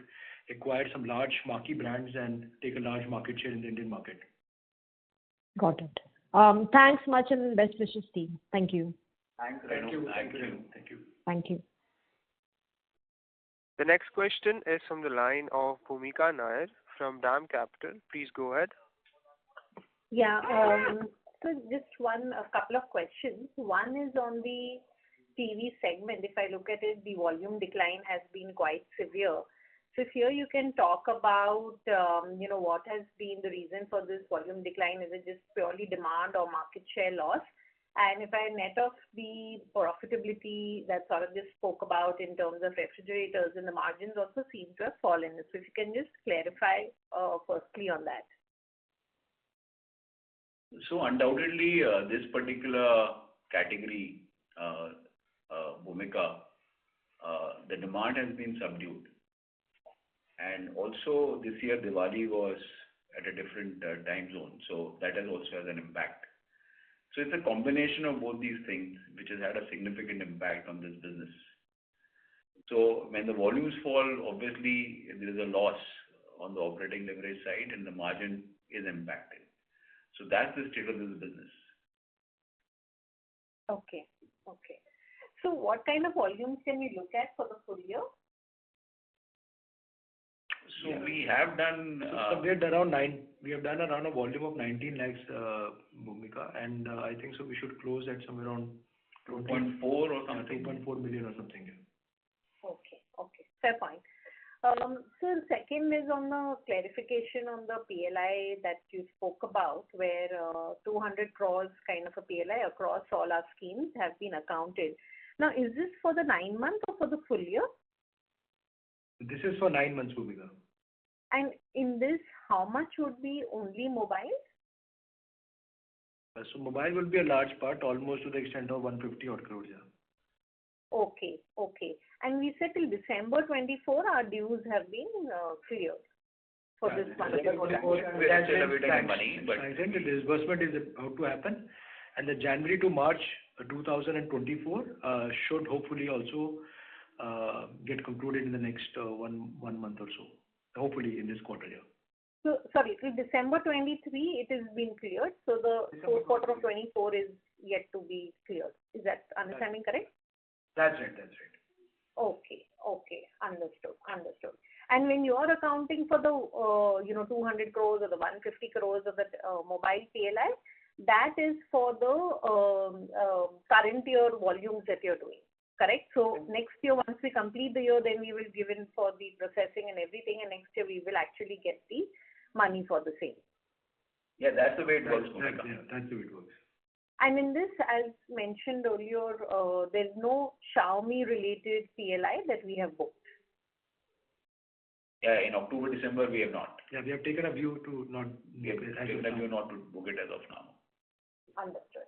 acquire some large marquee brands and take a large market share in the Indian market. Got it. Thanks much, and best wishes, team. Thank you. Thank you. Thank you. The next question is from the line of Bhumika Nair from DAM Capital. Please go ahead. Yeah. So just a couple of questions. One is on the TV segment. If I look at it, the volume decline has been quite severe. So if here you can talk about, what has been the reason for this volume decline? Is it just purely demand or market share loss? And if I net off the profitability that Saurabh just spoke about in terms of refrigerators, and the margins also seem to have fallen. So if you can just clarify firstly on that. So undoubtedly, this particular category, Bhumika, the demand has been subdued. And also this year Diwali was at a different time zone, so that has also had an impact. So it's a combination of both these things which has had a significant impact on this business. So when the volumes fall, obviously there is a loss on the operating leverage side and the margin is impacted. So that's the state of this business. Okay. So So what kind of volumes can we look at for the full year? So we have done. We have done around a volume of 19 lakhs, Bhumika, and I think so we should close at somewhere around 2.4 or something. 2.4 million or something. Yeah. Okay, fair point. So the second is on the clarification on the PLI that you spoke about, where 200 crores kind of a PLI across all our schemes have been accounted. Now, is this for the 9 months or for the full year? This is for 9 months, Bhumika. And in this, how much would be only mobile? So mobile will be a large part, almost to the extent of 150 odd crores. Yeah. Okay. And we said till December 24, our dues have been cleared for this one. We're still awaiting the money, but the disbursement is about to happen, and the January to March 2024 should hopefully also get concluded in the next 1 month or so. Hopefully in this quarter, yeah. So, sorry, till December 23, it has been cleared. So the fourth quarter of 24 is yet to be cleared. Is that understanding correct? That's right. Okay. Understood. And when you are accounting for the 200 crores or the 150 crores of the mobile PLI, that is for the current year volumes that you're doing, correct? So next year, once we complete the year, then we will give in for the processing and everything, and next year we will actually get the money for the same. Yeah, that's the way it works. That's the way it works. And in this, as mentioned earlier, there's no Xiaomi-related PLI that we have booked. Yeah, in October, December, we have not. Yeah, we have taken a view to not. We have taken a view not to book it as of now. Understood.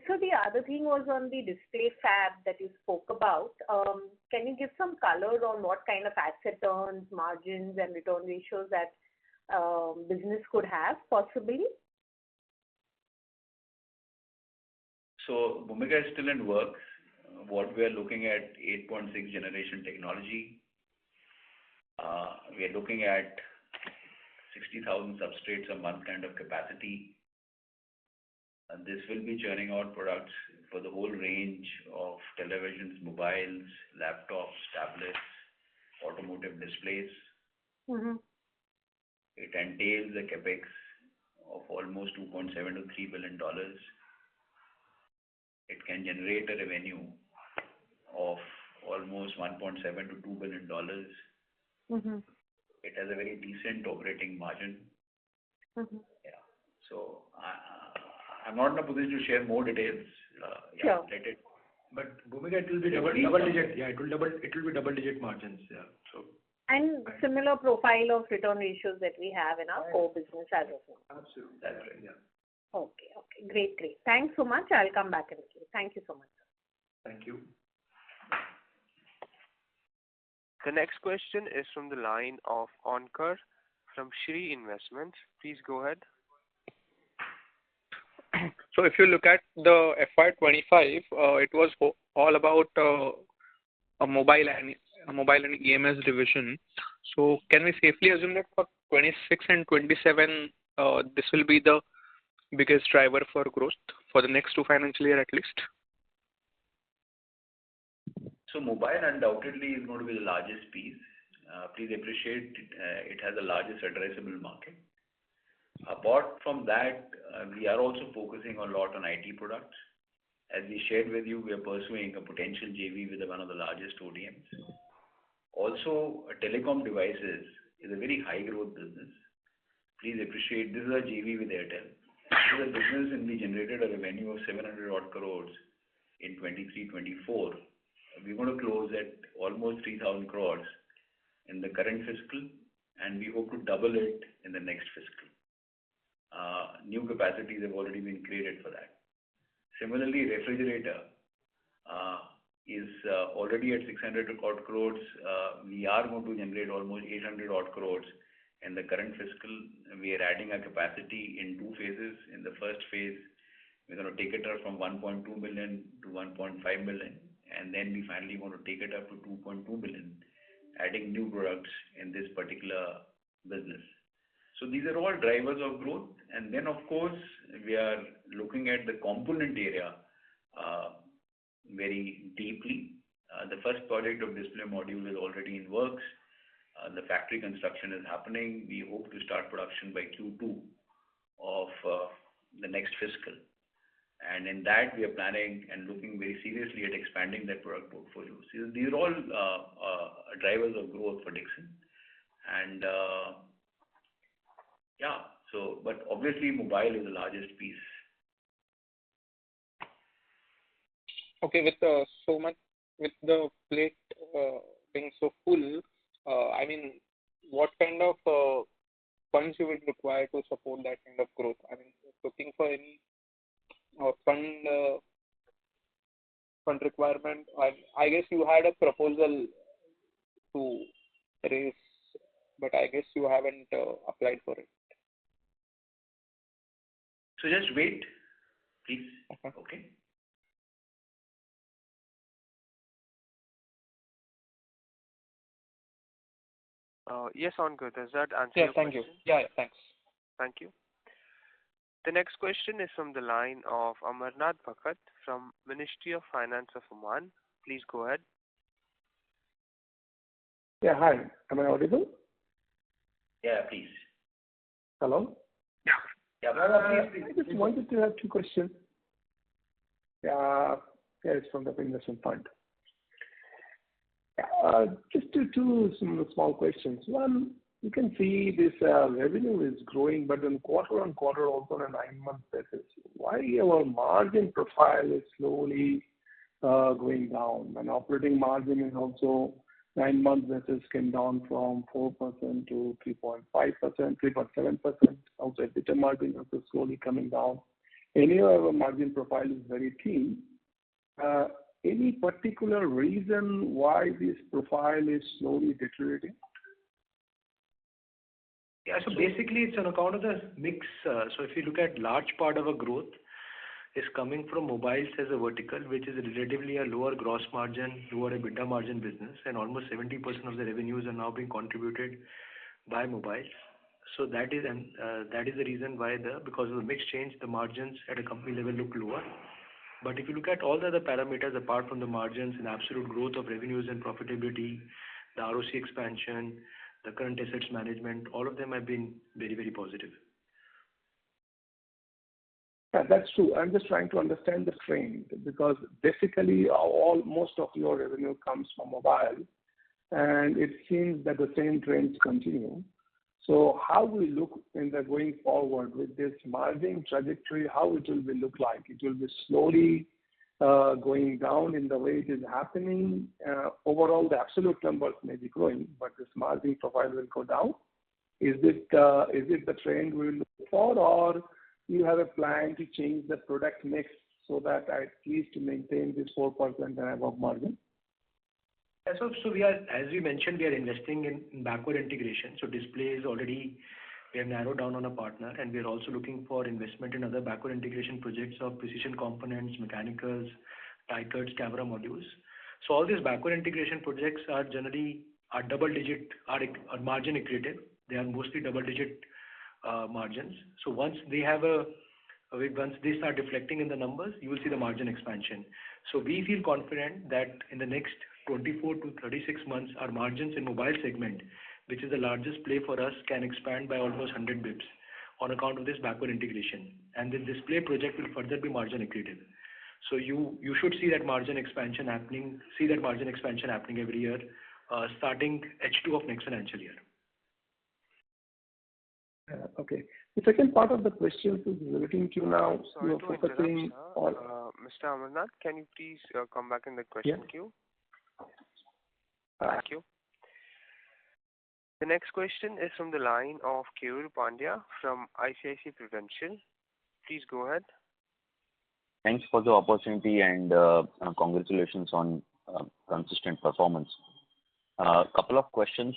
So the other thing was on the display fab that you spoke about. Can you give some color on what kind of asset turns, margins, and return ratios that business could have possibly? So Bhumika is still in work. What we are looking at 8.6 generation technology. We are looking at 60,000 substrates a month kind of capacity. And this will be churning out products for the whole range of televisions, mobiles, laptops, tablets, automotive displays. Mm-hmm. It entails a capex of almost $2.7 to $3 billion. It can generate a revenue of almost $1.7 to $2 billion. Mm-hmm. It has a very decent operating margin. Mm-hmm. Yeah. So I'm not in a position to share more details. Sure. Let it. But Bhumika, it will be double digit. Yeah, it will be double digit margins. Yeah. So. And similar profile of return ratios that we have in our core business as of now. Absolutely. That's right. Yeah. Okay. Great. Thanks so much. I'll come back in the queue. Thank you so much. Thank you. The next question is from the line of Onkar from Shri Investments. Please go ahead. So if you look at the FY25, it was all about a mobile and EMS division. So can we safely assume that for 26 and 27, this will be the biggest driver for growth for the next 2 financial year at least? So mobile undoubtedly is going to be the largest piece. Please appreciate it has the largest addressable market. Apart from that, we are also focusing a lot on IT products. As we shared with you, we are pursuing a potential JV with one of the largest ODMs. Also, telecom devices is a very high growth business. Please appreciate this is a JV with Airtel. So the business will be generated a revenue of 700 odd crores in 23-24. We're going to close at almost 3,000 crores in the current fiscal, and we hope to double it in the next fiscal. New capacities have already been created for that. Similarly, refrigerator is already at 600 odd crores. We are going to generate almost 800 odd crores in the current fiscal. We are adding a capacity in 2 phases. In the first phase, we're going to take it up from 1.2 million to 1.5 million, and then we finally want to take it up to 2.2 million, adding new products in this particular business. So these are all drivers of growth. And then, of course, we are looking at the component area. very deeply. The first project of display module is already in works. The factory construction is happening. We hope to start production by Q2 of the next fiscal. And in that, we are planning and looking very seriously at expanding that product portfolio. So these are all drivers of growth for Dixon. And but obviously mobile is the largest piece. Okay, with so much, with the plate being so full, I mean, what kind of funds you would require to support that kind of growth? I mean, looking for any fund requirement. I guess you had a proposal to raise, but I guess you haven't applied for it. So just wait, please. Okay. Yes, Ankit, does that answer Yeah, your thank question? you. Yeah, thanks. Thank you. The next question is from the line of Amarnath Bhakat from Ministry of Finance of Oman. Please go ahead. Yeah, hi. Am I audible? Yeah, please. Hello? Yeah, please. I just wanted to have two questions. Yeah, it's from the investment fund. Just two small questions. One, you can see this revenue is growing, but on quarter-on-quarter, also on a 9-month basis. Why our margin profile is slowly going down? And operating margin is also 9-month basis came down from 4% to 3.5%, 3.7%. Also, EBITDA margin also slowly coming down. Anyway, our margin profile is very thin. Any particular reason why this profile is slowly deteriorating? Yeah, so basically it's on account of the mix. So if you look at large part of our growth is coming from mobiles as a vertical, which is relatively a lower gross margin, lower EBITDA margin business, and almost 70% of the revenues are now being contributed by mobiles. So that is the reason why because of the mix change, the margins at a company level look lower. But if you look at all the other parameters apart from the margins and absolute growth of revenues and profitability, the ROC expansion, the current assets management, all of them have been very, very positive. Yeah, that's true. I'm just trying to understand the trend because basically most of your revenue comes from mobile, and it seems that the same trends continue. So how we look in the going forward with this margin trajectory, how it will be look like? It will be slowly going down in the way it is happening. Overall, the absolute numbers may be growing, but this margin profile will go down. Is it the trend we will look for, or you have a plan to change the product mix so that at least to maintain this 4% and above margin? Yeah, so we are, as we mentioned, we are investing in backward integration. So display is already, we have narrowed down on a partner, and we are also looking for investment in other backward integration projects of precision components, mechanicals, die cuts, camera modules. So all these backward integration projects are generally double-digit, are margin accretive. They are mostly double-digit margins. So once they start reflecting in the numbers, you will see the margin expansion. So we feel confident that in the next 24 to 36 months, our margins in mobile segment, which is the largest play for us, can expand by almost 100 bips on account of this backward integration. And the display project will further be margin accretive. So you should see that margin expansion happening every year, starting H2 of next financial year. Okay. The second part of the question is relating to now Sorry you are to focusing on. Mr. Amarnath, can you please come back in the question queue? Thank you. The next question is from the line of Keyur Pandya from ICICI Prudential. Please go ahead. Thanks for the opportunity and congratulations on consistent performance. A couple of questions.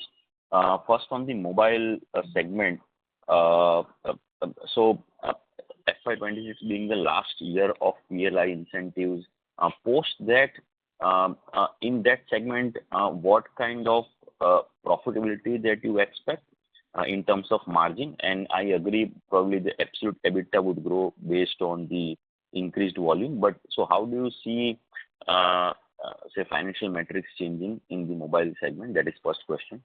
First, on the mobile segment. So FY26 being the last year of PLI incentives, post that, in that segment, what kind of profitability that you expect in terms of margin? And I agree, probably the absolute EBITDA would grow based on the increased volume. But so how do you see say financial metrics changing in the mobile segment? That is first question.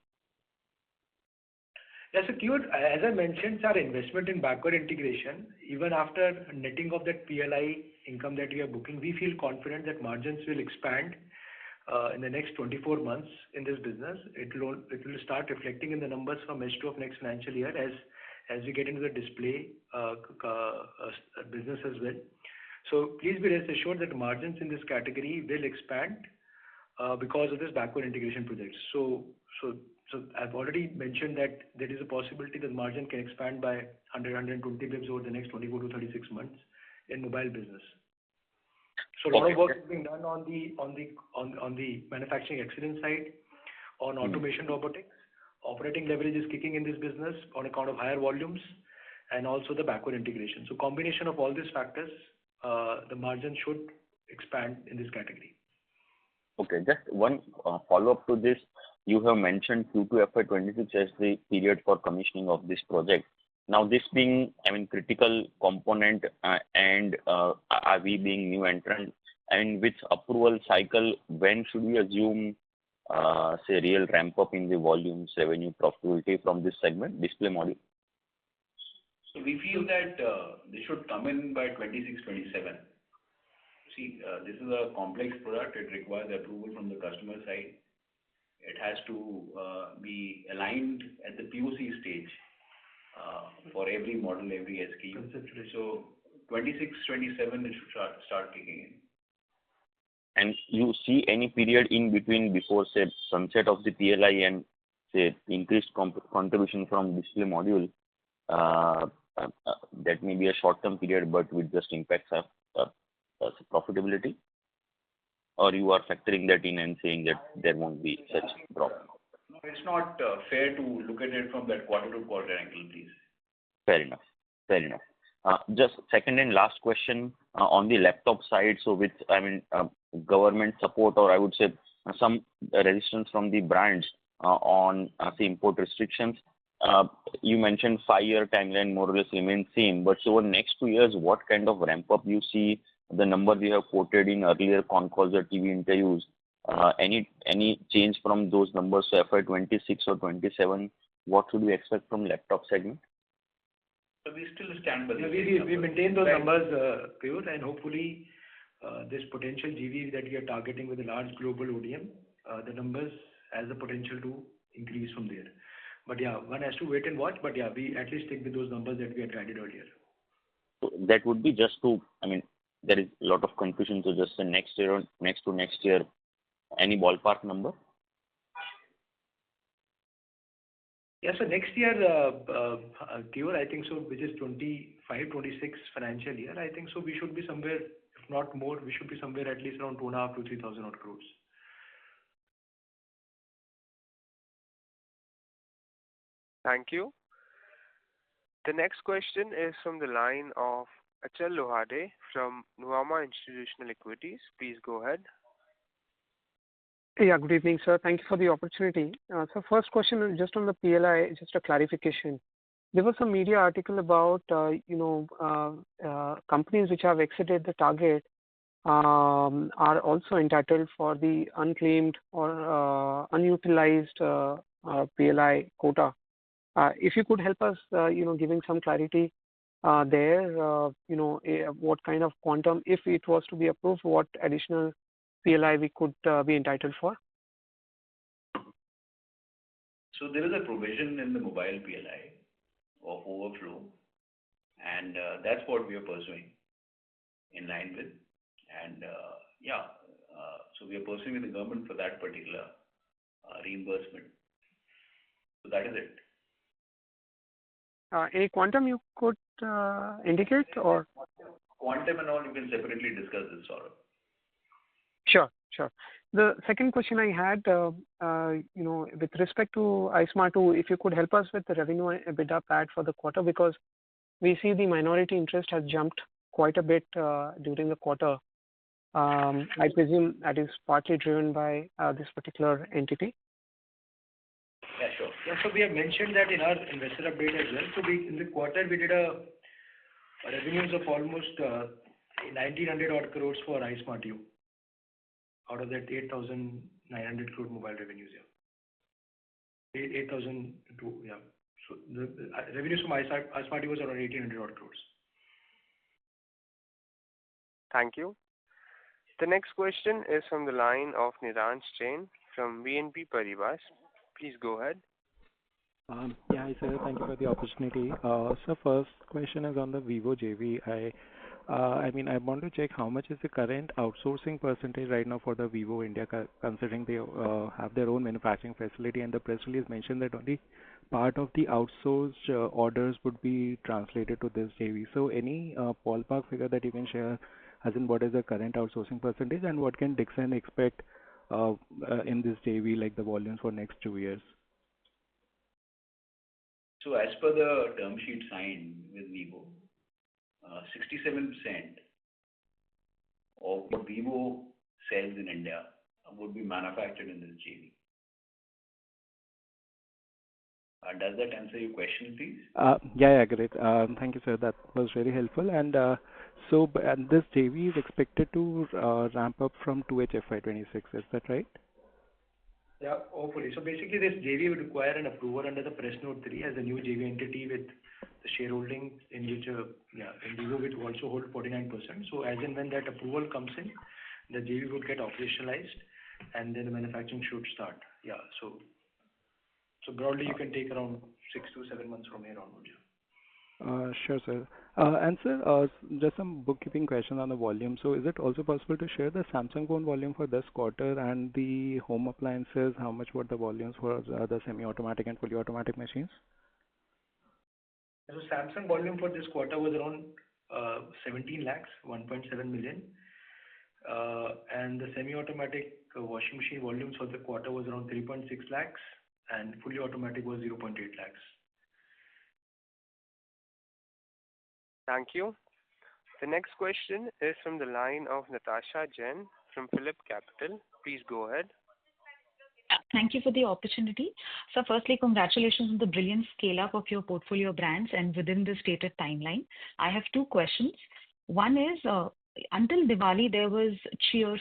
Yes, so Keyur, as I mentioned, our investment in backward integration, even after netting of that PLI income that we are booking, we feel confident that margins will expand in the next 24 months in this business. It will start reflecting in the numbers from H2 of next financial year as we get into the display business as well. So please be rest assured that margins in this category will expand because of this backward integration project. So I've already mentioned that there is a possibility that margin can expand by 100-120 bps over the next 24 to 36 months in mobile business. So a lot of work is being done on the manufacturing excellence side, on automation robotics. Operating leverage is kicking in this business on account of higher volumes and also the backward integration. So combination of all these factors, the margin should expand in this category. Okay, just one follow-up to this. You have mentioned Q2 FY26 as the period for commissioning of this project. Now, this being, critical component and are we being new entrant, with approval cycle, when should we assume, say, real ramp up in the volumes, revenue, profitability from this segment, display module? So we feel that this should come in by 26-27. See, this is a complex product. It requires approval from the customer side. It has to be aligned at the POC stage for every model, every SKU. So 26-27 it should start kicking in. And you see any period in between before, say, sunset of the PLI and, say, increased contribution from display module, that may be a short-term period, but with just impacts of profitability? Or you are factoring that in and saying that there won't be such drop? No, it's not fair to look at it from that quarter-to-quarter angle, please. Fair enough. Just second and last question on the laptop side. So with, government support, or I would say some resistance from the brands on the import restrictions, you mentioned 5-year timeline more or less remains same. But so over next 2 years, what kind of ramp up you see? The number we have quoted in earlier con calls or TV interviews, any change from those numbers? So FY26 or 27, what should we expect from laptop segment? So we still stand by we maintain those numbers, Keyur, and hopefully this potential GV that we are targeting with a large global ODM, the numbers has the potential to increase from there. But yeah, one has to wait and watch. But yeah, we at least stick with those numbers that we had guided earlier. So that would be just to, there is a lot of confusion. So just the next year or next to next year, any ballpark number? Yeah, so next year, Keyur, I think so, which is 25-26 financial year, I think so we should be somewhere, if not more, we should be somewhere at least around 2,500 to 3,000 odd crores. Thank you. The next question is from the line of Achal Lohade from Nuvama Institutional Equities. Please go ahead. Yeah, good evening, sir. Thank you for the opportunity. So first question is just on the PLI, just a clarification. There was some media article about, companies which have exited the target are also entitled for the unclaimed or unutilized PLI quota. If you could help us, giving some clarity there, what kind of quantum, if it was to be approved, what additional PLI we could be entitled for? So there is a provision in the mobile PLI of overflow, and that's what we are pursuing in line with. And so we are pursuing with the government for that particular reimbursement. So that is it. Any quantum you could indicate, or? Quantum and all, you can separately discuss this, Saurabh. Sure. The second question I had, with respect to iSmart 2, if you could help us with the revenue and EBITDA PAT for the quarter, because we see the minority interest has jumped quite a bit during the quarter. I presume that is partly driven by this particular entity. Yeah, sure. Yeah, so we have mentioned that in our investor update as well. So in the quarter, we did a revenues of almost 1,900 odd crores for iSmart 2. out of that 8,900 crore mobile revenues. Yeah. 8,000 to, yeah. So the revenues from iSmarty was around 1,800 odd crores. Thank you. The next question is from the line of Niransh Jain from BNP Paribas. Please go ahead. Yeah, hi sir. Thank you for the opportunity. So first question is on the Vivo JV. I mean, I want to check how much is the current outsourcing percentage right now for the Vivo India, considering they have their own manufacturing facility, and the press release mentioned that only part of the outsourced orders would be translated to this JV. So any ballpark figure that you can share, as in what is the current outsourcing percentage, and what can Dixon expect in this JV, like the volumes for next 2 years? So as per the term sheet signed with Vivo, 67% of what Vivo sells in India would be manufactured in this JV. Does that answer your question, please? Yeah, great. Thank you, sir. That was very helpful. And this JV is expected to ramp up from 2H FY26. Is that right? Yeah, hopefully. So basically, this JV would require an approval under the Press Note 3 as a new JV entity with the shareholding in which, in Vivo would also hold 49%. So as and when that approval comes in, the JV would get operationalized, and then the manufacturing should start. Yeah. So broadly, you can take around 6 to 7 months from here onwards. Sure, sir. And sir, just some bookkeeping question on the volume. So is it also possible to share the Samsung phone volume for this quarter, and the home appliances, how much were the volumes for the semi-automatic and fully automatic machines? So Samsung volume for this quarter was around 17 lakhs, 1.7 million. And the semi-automatic washing machine volumes for the quarter was around 3.6 lakhs, and fully automatic was 0.8 lakhs. Thank you. The next question is from the line of Natasha Jain from Phillip Capital. Please go ahead. Thank you for the opportunity. So firstly, congratulations on the brilliant scale-up of your portfolio brands and within the stated timeline. I have two questions. One is, until Diwali, there was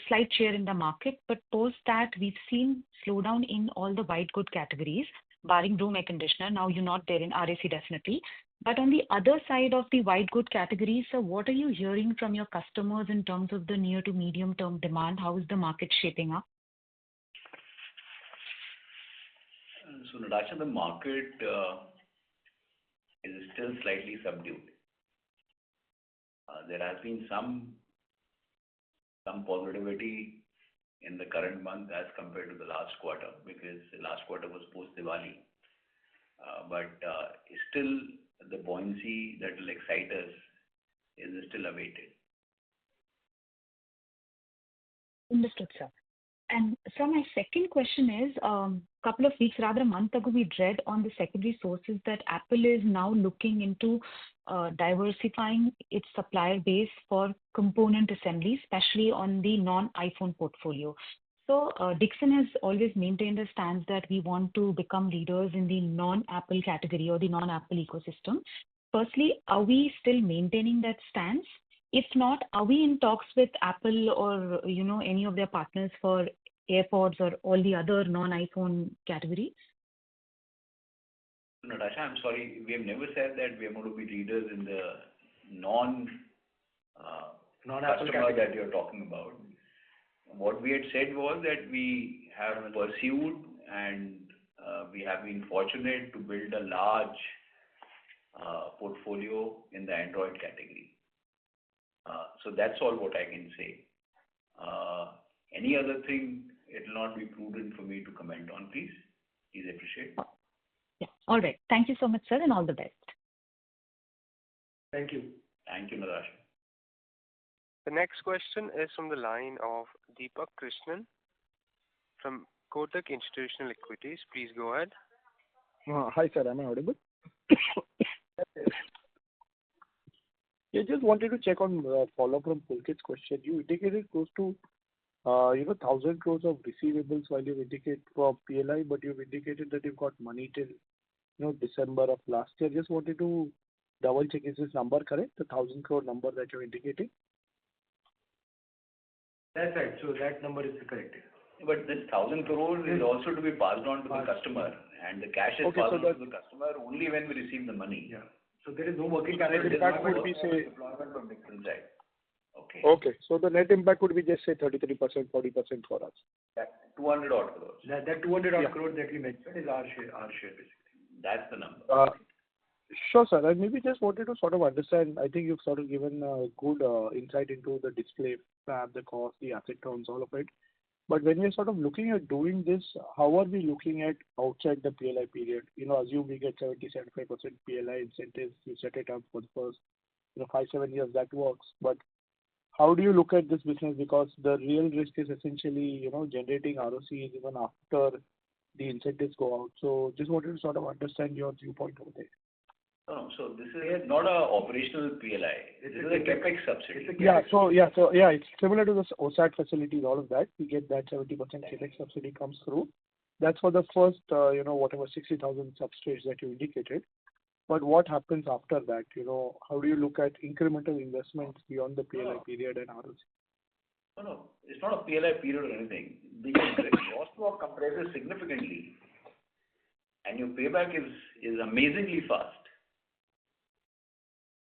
slight cheer in the market, but post that, we've seen slowdown in all the white good categories, barring room air conditioner. Now you're not there in RAC, definitely. But on the other side of the white good categories, so what are you hearing from your customers in terms of the near to medium term demand? How is the market shaping up? So Natasha, the market is still slightly subdued. There has been some positivity in the current month as compared to the last quarter, because the last quarter was post-Diwali. But still, the buoyancy that will excite us is still awaited. Understood, sir. And so my second question is, couple of weeks, rather a month ago, we read on the secondary sources that Apple is now looking into diversifying its supplier base for component assembly, especially on the non-iPhone portfolio. So Dixon has always maintained a stance that we want to become leaders in the non-Apple category or the non-Apple ecosystem. Firstly, are we still maintaining that stance? If not, are we in talks with Apple or any of their partners for AirPods or all the other non-iPhone categories? Natasha, I'm sorry, we have never said that we are going to be leaders in the non-Apple customer that you're talking about. What we had said was that we have pursued and we have been fortunate to build a large portfolio in the Android category. So that's all what I can say. Any other thing, it will not be prudent for me to comment on, please. Please appreciate. Yeah. All right. Thank you so much, sir, and all the best. Thank you. Thank you, Natasha. The next question is from the line of Deepak Krishnan from Kotak Institutional Equities. Please go ahead. Hi, sir. Am I audible? I just wanted to check on follow-up from Pulkit's question. You indicated close to 1,000 crores of receivables while you indicate for PLI, but you've indicated that you've got money till December of last year. Just wanted to double check, is this number correct, the 1,000 crore number that you're indicating? That's right. So that number is correct. But this 1,000 crores is also to be passed on to the customer, and the cash is passed on to the customer only when we receive the money. Yeah. So there is no working capital impact would be, say, deployment from Dixon side. Okay. Okay. So the net impact would be just say 33%, 40% for us. That 200 odd crores. That 200 odd crores that we mentioned is our share basically. That's the number. Sure, sir. I maybe just wanted to sort of understand. I think you've sort of given a good insight into the display fab, the cost, the asset turns, all of it. But when we're sort of looking at doing this, how are we looking at outside the PLI period? Assume we get 70-75% PLI incentives, you set it up for the first 5-7 years, that works. But how do you look at this business? Because the real risk is essentially, generating ROCs even after the incentives go out. So just wanted to sort of understand your viewpoint over there. No, so this is not a operational PLI. This is a capex subsidy. It's similar to the OSAT facilities, all of that. We get that 70% capex subsidy comes through. That's for the first, whatever 60,000 substrates that you indicated. But what happens after that? How do you look at incremental investments beyond the PLI period and ROC? No, it's not a PLI period or anything. The cost work compresses significantly, and your payback is amazingly fast.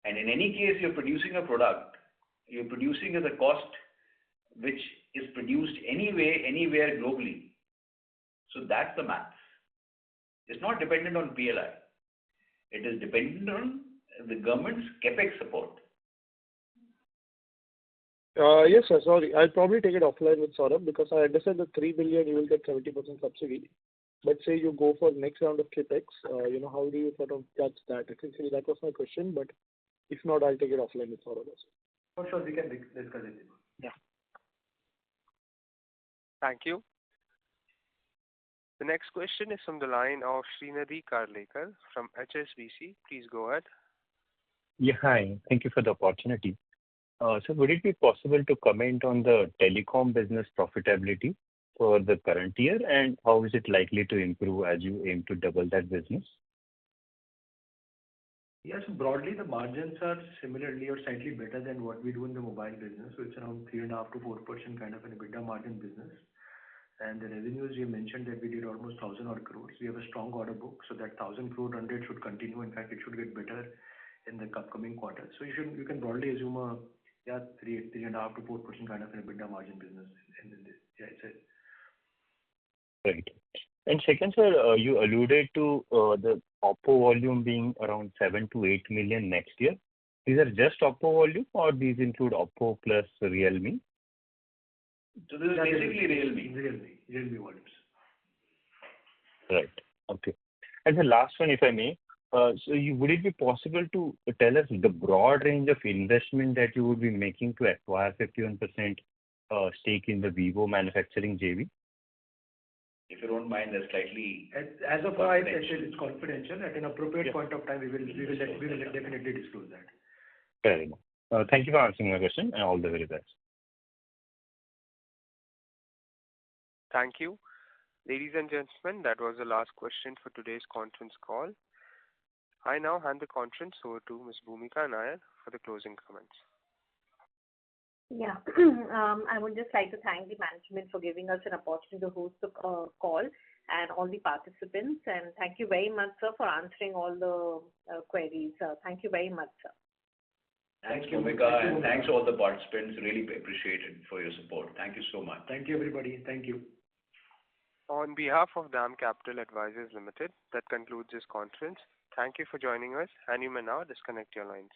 And in any case, you're producing a product, you're producing at a cost which is produced anyway, anywhere globally. So that's the math. It's not dependent on PLI. It is dependent on the government's capex support. Yes, sir. Sorry. I'll probably take it offline with Saurabh because I understand the 3 billion you will get 70% subsidy. But say you go for next round of capex, how do you sort of judge that? Essentially, that was my question. But if not, I'll take it offline with Saurabh also. For sure, we can discuss it. Yeah. Thank you. The next question is from the line of Srinidhi Karlekar from HSBC. Please go ahead. Yeah, hi. Thank you for the opportunity. So would it be possible to comment on the telecom business profitability for the current year, and how is it likely to improve as you aim to double that business? Yes, broadly, the margins are similarly or slightly better than what we do in the mobile business. So it's around 3.5 to 4% kind of an EBITDA margin business. And the revenues, you mentioned that we did almost 1,000 odd crores. We have a strong order book, so that 1,000 crore run rate should continue. In fact, it should get better in the upcoming quarters. So you can broadly assume a 3.5 to 4% kind of an EBITDA margin business in this. Yeah, it's it. Right. And second, sir, you alluded to the Oppo volume being around 7 to 8 million next year. These are just Oppo volume, or these include Oppo plus Realme? So this is basically Realme volumes. Right. Okay. And the last one, if I may, would it be possible to tell us the broad range of investment that you would be making to acquire 51% stake in the Vivo manufacturing JV? If you don't mind, that's slightly as of now, it's confidential. At an appropriate point of time, we will definitely disclose that. Fair enough. Thank you for answering my question, and all the very best. Thank you. Ladies and gentlemen, that was the last question for today's conference call. I now hand the conference over to Ms. Bhumika Nair for the closing comments. Yeah, I would just like to thank the management for giving us an opportunity to host the call and all the participants. And thank you very much, sir, for answering all the queries. Thank you very much, sir. Thanks, Bhumika, and thanks all the participants. Really appreciate it for your support. Thank you so much. Thank you, everybody. Thank you. On behalf of DAM Capital Advisors Limited, that concludes this conference. Thank you for joining us, and you may now disconnect your lines.